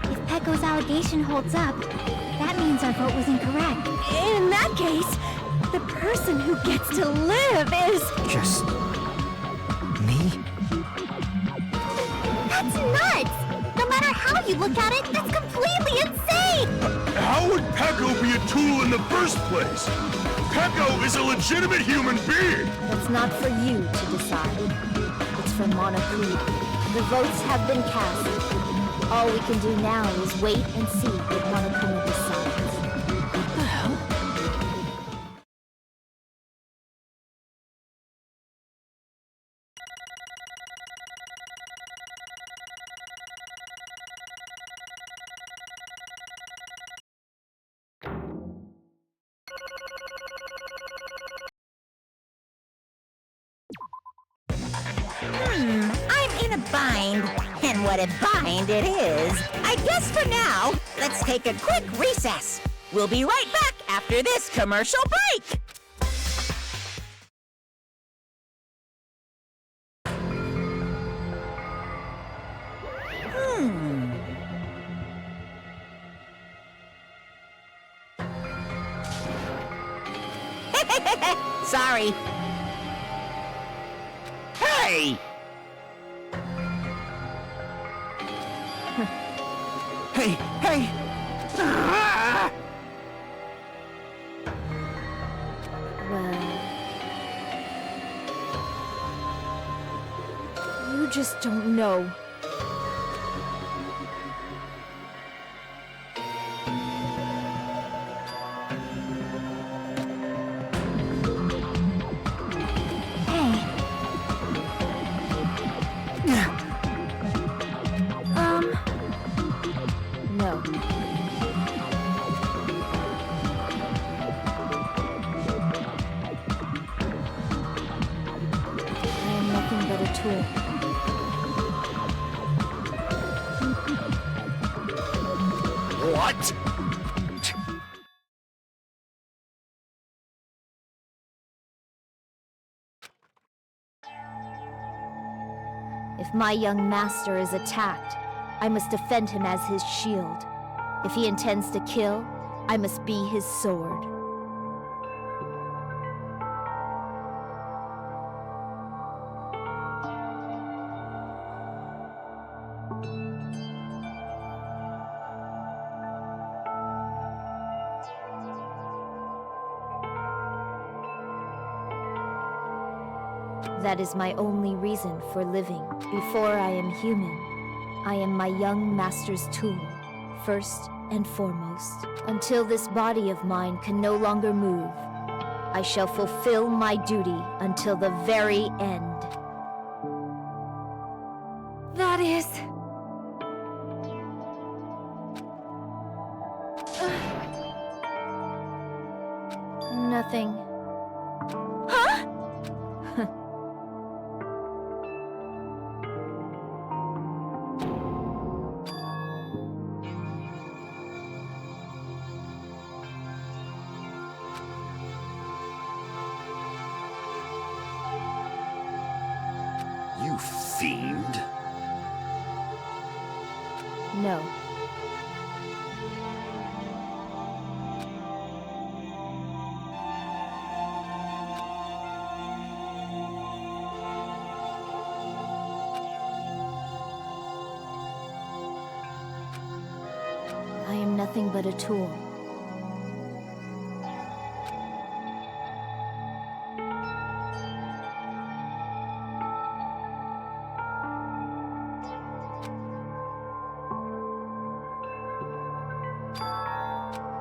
If Peko's allegation holds up, that means our vote was incorrect. In that case, the person who gets to live is... Just... me? That's nuts! No matter how you look at it, that's completely insane! How would Peko be a tool in the first place? Peko is a legitimate human being! That's not for you to decide. It's for Monokuma. The votes have been cast. All we can do now is wait and see what Monokuma decides. What the hell? I'm in a bind. And what a bind it is. I guess for now, let's take a quick recess. We'll be right back after this commercial break. Sorry. Hey! Hey! Ah! Well... You just don't know. No. I am nothing but a tool. What? If my young master is attacked, I must defend him as his shield. If he intends to kill, I must be his sword. That is my only reason for living. Before I am human, I am my young master's tool, first and foremost. Until this body of mine can no longer move, I shall fulfill my duty until the very end. That is... nothing. Huh? You fiend. No. I am nothing but a tool.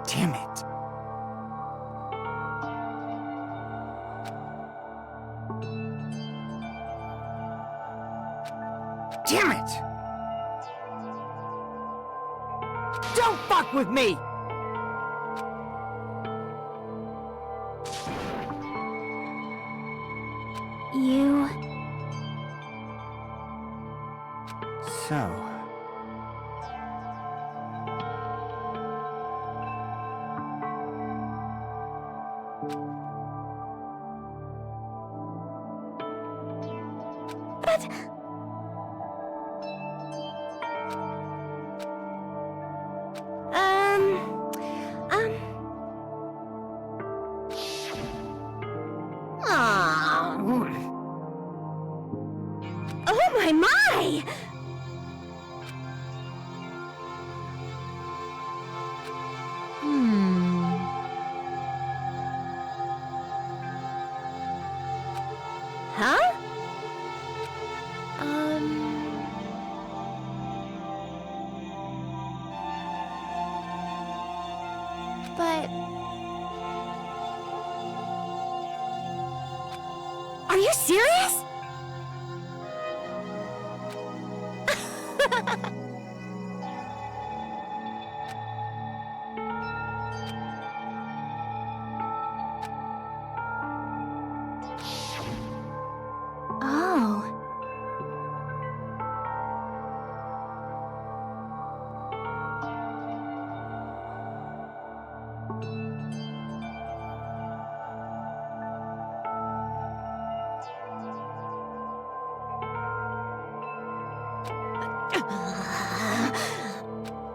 Damn it. Damn it! Don't fuck with me! You... So... But... Oh my! Huh? But... Are you serious? Oh.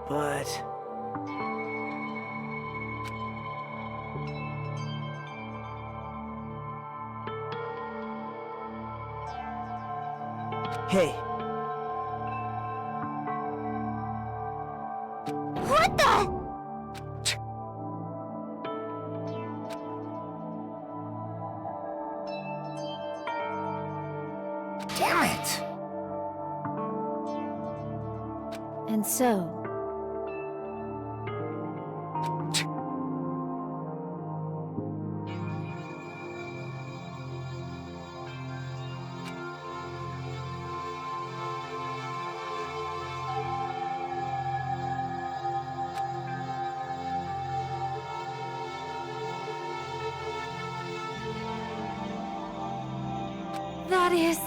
But... Hey. What the? Damn it! And so... that is...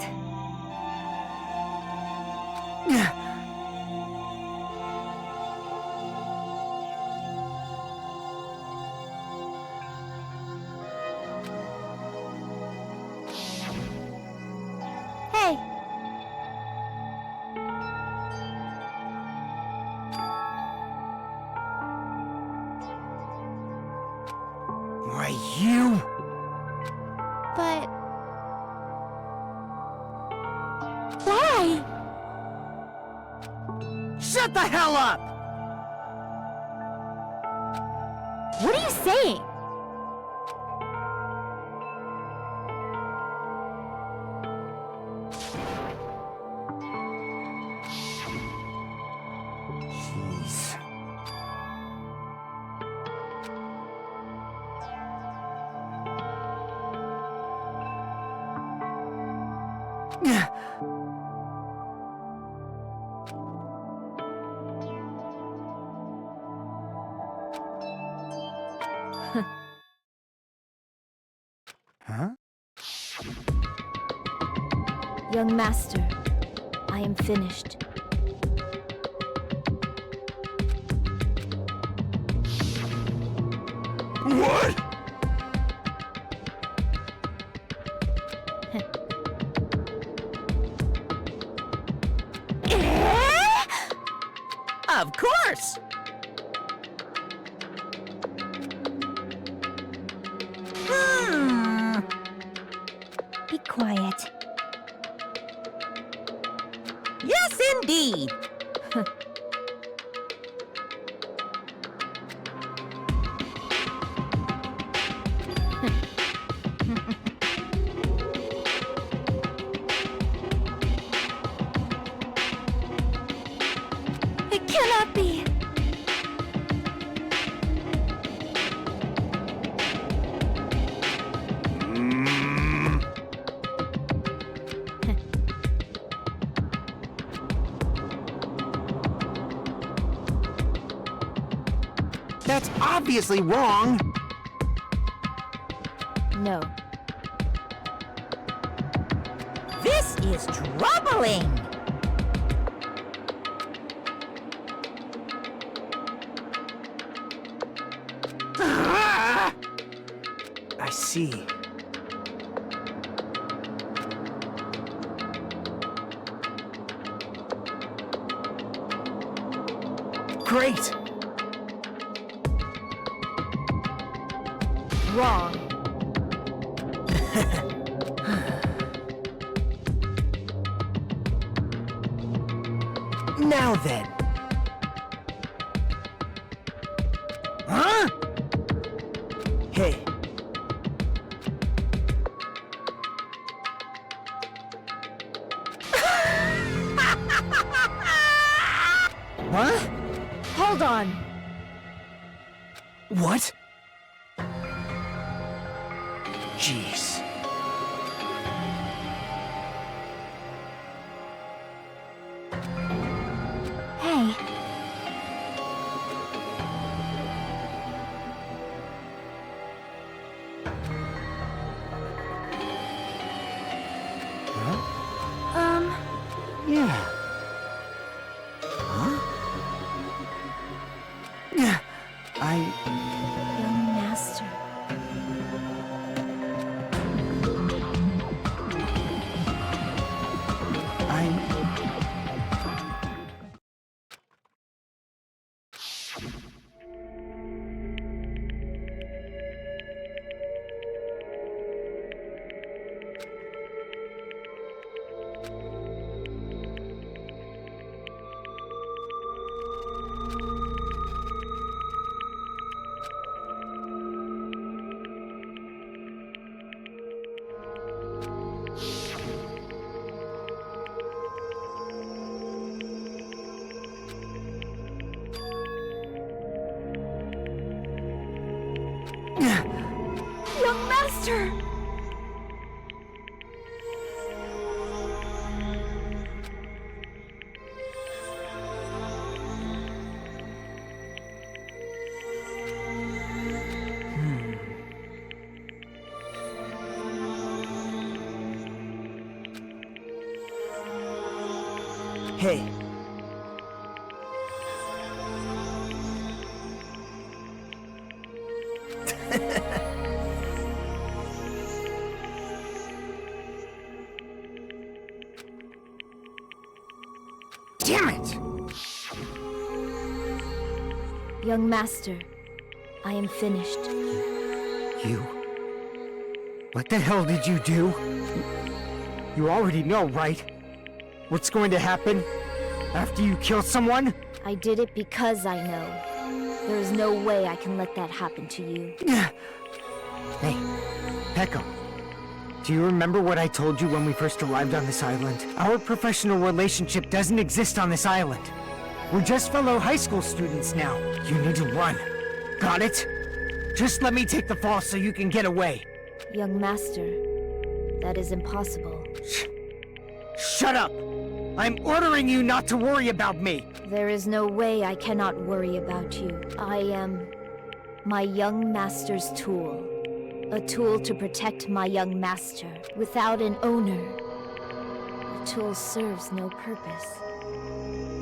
Hey, Why, you... but... Why? Shut the hell up! What are you saying? Jeez. Huh? Young master, I am finished. What? Of course! Be quiet. Yes, indeed! It cannot be! That's obviously wrong! No. This is troubling! I see. Great! Wrong. Now then. Huh? Hey. Huh? Hold on. What? Jeez. Hey. Yeah. Huh? Yeah. Young master. Master! Hey. Damn it! Young Master, I am finished. You? What the hell did you do? You already know, right? What's going to happen after you kill someone? I did it because I know. There is no way I can let that happen to you. Hey, Pecco. Do you remember what I told you when we first arrived on this island? Our professional relationship doesn't exist on this island. We're just fellow high school students now. You need to run. Got it? Just let me take the fall so you can get away. Young Master, that is impossible. Shut up! I'm ordering you not to worry about me! There is no way I cannot worry about you. I am my young master's tool. A tool to protect my young master. Without an owner, the tool serves no purpose.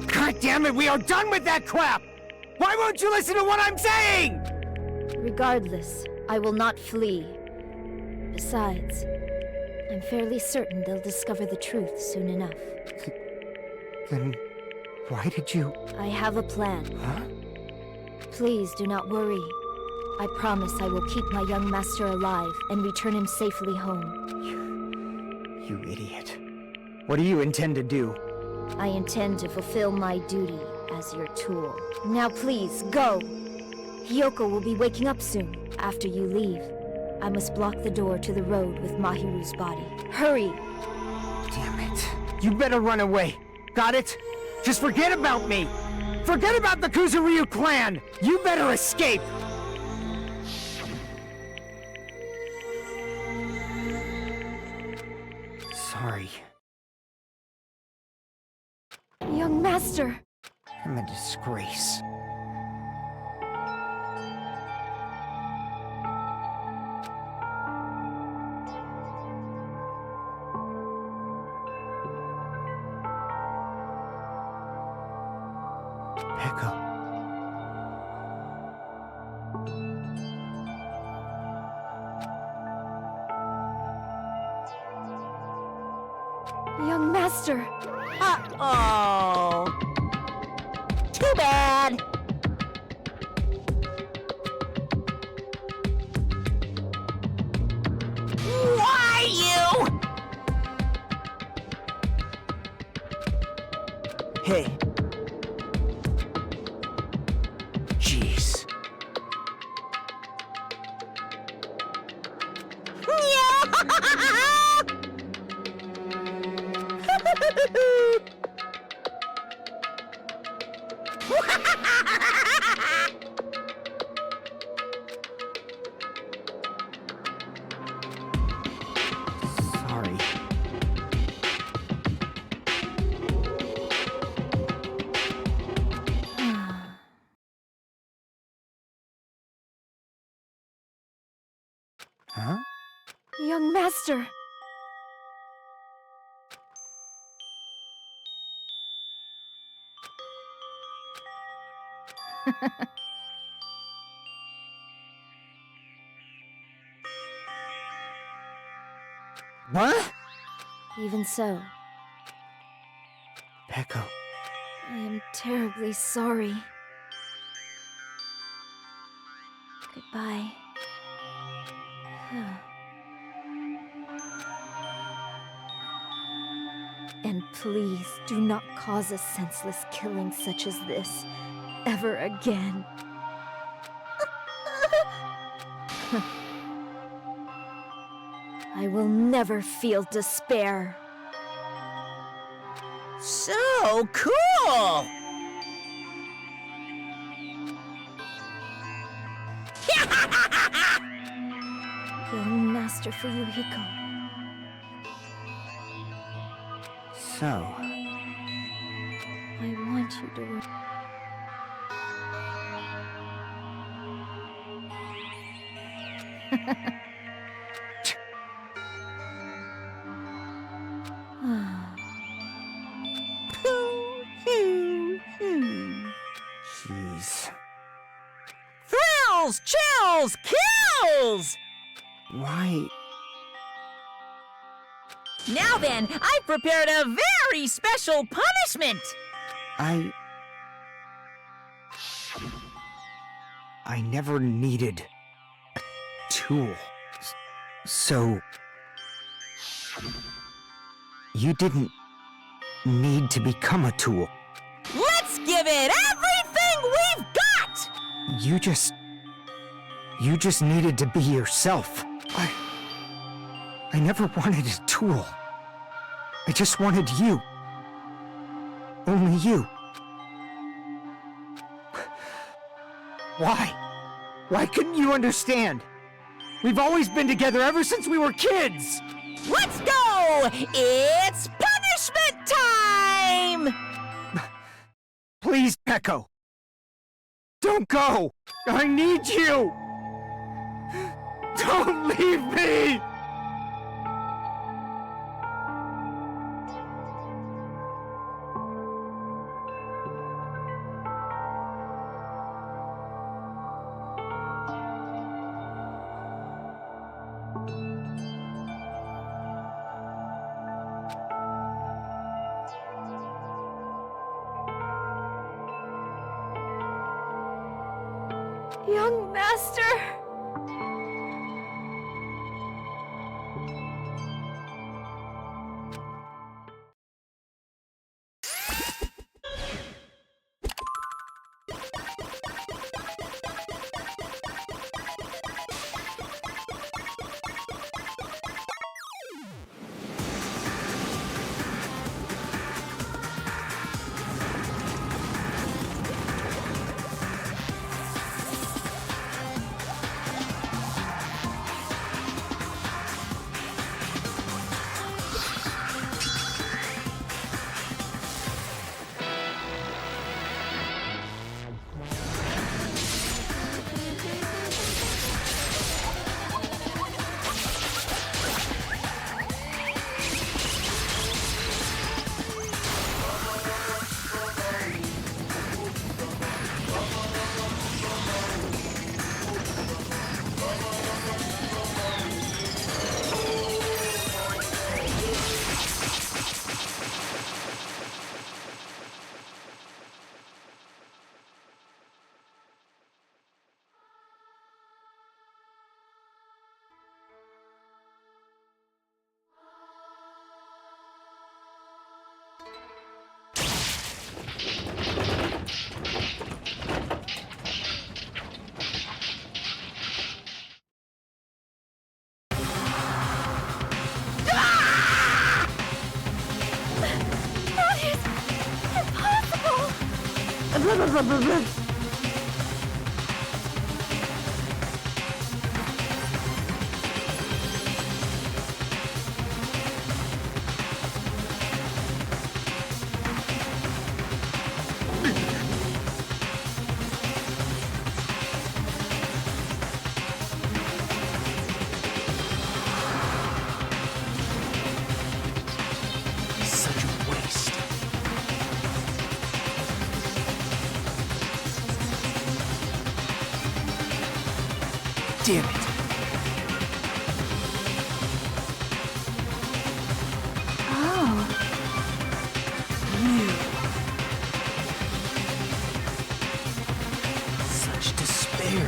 God damn it, we are done with that crap! Why won't you listen to what I'm saying?! Regardless, I will not flee. Besides, I'm fairly certain they'll discover the truth soon enough. Then why did you... I have a plan. Huh? Please do not worry. I promise I will keep my young master alive and return him safely home. You idiot. What do you intend to do? I intend to fulfill my duty as your tool. Now please, go! Hiyoko will be waking up soon. After you leave, I must block the door to the road with Mahiru's body. Hurry! Damn it. You better run away. Got it? Just forget about me! Forget about the Kuzuryu clan! You better escape! Sorry. Young master! I'm a disgrace. Pecco. Young master! Uh-oh. Too bad. Why you? Hey. Jeez. Sorry. Huh? Young master! What? Even so, Pecco. I am terribly sorry. Goodbye. And please do not cause a senseless killing such as this ever again. I will never feel despair. So cool! Young master for you, Hiko. So, I want you to... jeez. Thrills, chills, kills! Why? Now then, I've prepared a very special punishment! I never needed a tool. So... you didn't need to become a tool. Let's give it everything we've got! You just needed to be yourself. I never wanted a tool. I just wanted you. Only you. Why? Why couldn't you understand? We've always been together ever since we were kids! Let's go! It's punishment time! Please, Echo. Don't go! I need you! Don't leave me! Young master! Such a waste. Damn it. Oh. Such despair.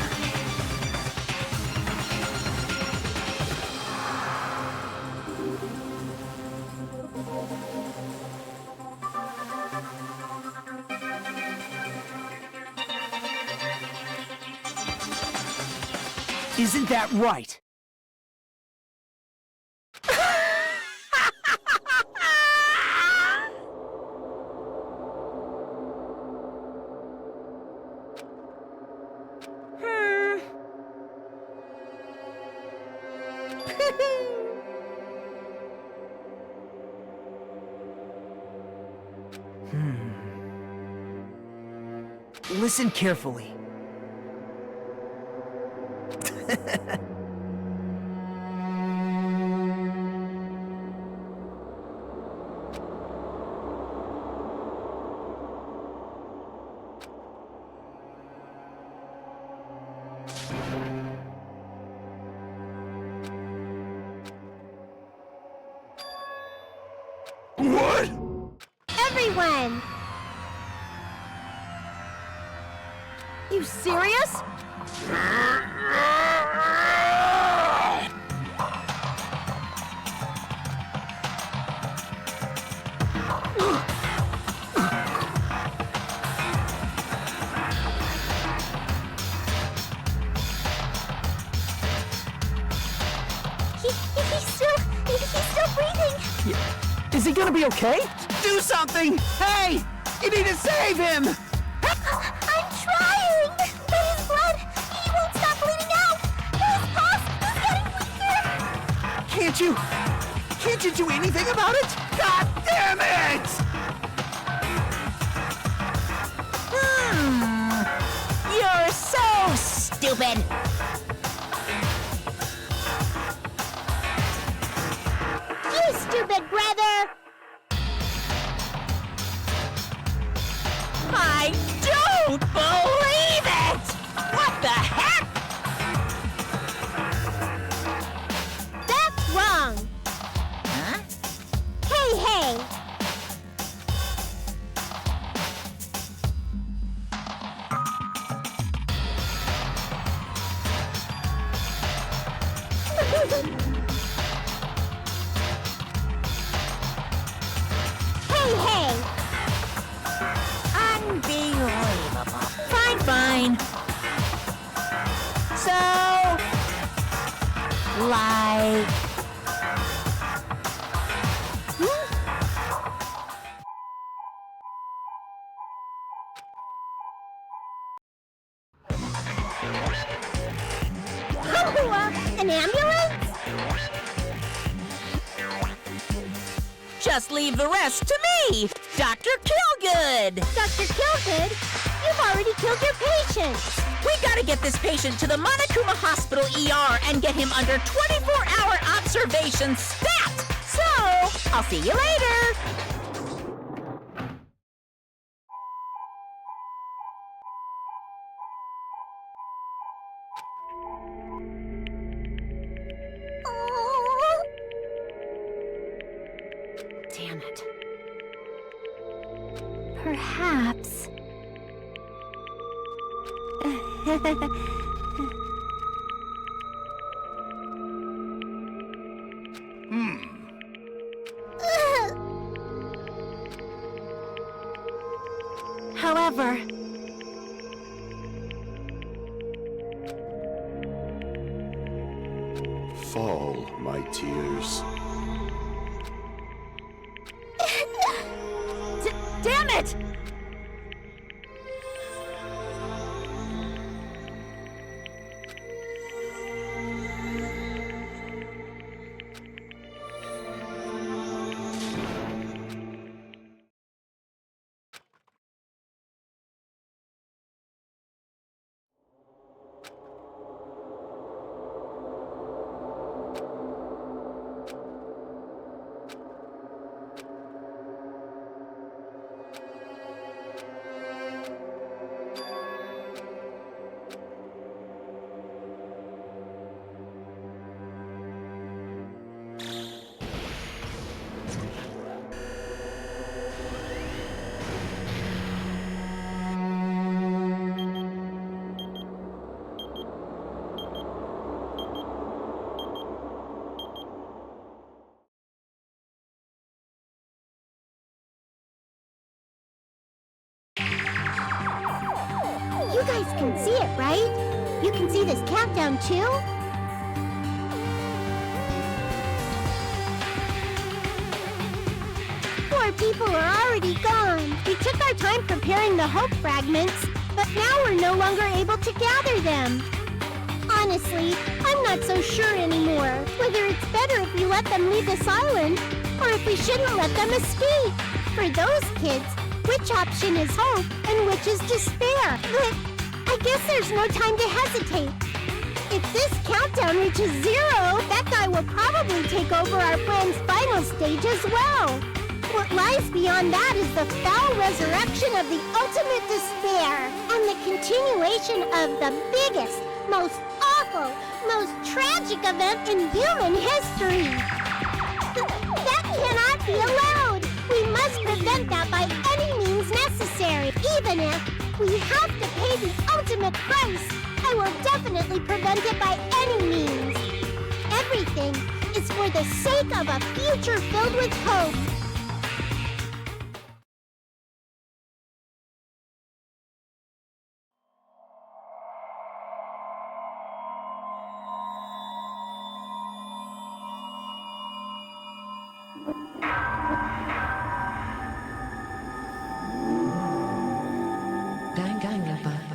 Isn't that right? Listen carefully. What? Everyone! You serious? He's still breathing. Is he gonna be okay? Do something! Hey! You need to save him! I'm trying! But his blood, he won't stop bleeding out! His pulse is getting weaker! Can't you do anything about it? God damn it! You're so stupid. You stupid brother! I don't believe it! What the heck? That's wrong! Huh? Hey! Hey! Unbelievable. Fine. So, like... An ambulance? Just leave the rest to me, Dr. Killgood. Dr. Killgood, you've already killed your patient. We gotta get this patient to the Monokuma Hospital ER and get him under 24-hour observation stat. So, I'll see you later. Damn it. Perhaps. However, Fall, my tears. damn it! You guys can see it, right? You can see this countdown too? Poor people are already gone. We took our time preparing the hope fragments, but now we're no longer able to gather them. Honestly, I'm not so sure anymore whether it's better if we let them leave this island or if we shouldn't let them escape. For those kids, which option is hope and which is despair. But I guess there's no time to hesitate. If this countdown reaches 0, that guy will probably take over our plan's final stage as well. What lies beyond that is the foul resurrection of the ultimate despair and the continuation of the biggest, most awful, most tragic event in human history. That cannot be allowed. We must prevent that by any means necessary. Even if we have to pay the ultimate price, I will definitely prevent it by any means. Everything is for the sake of a future filled with hope. Danganronpa.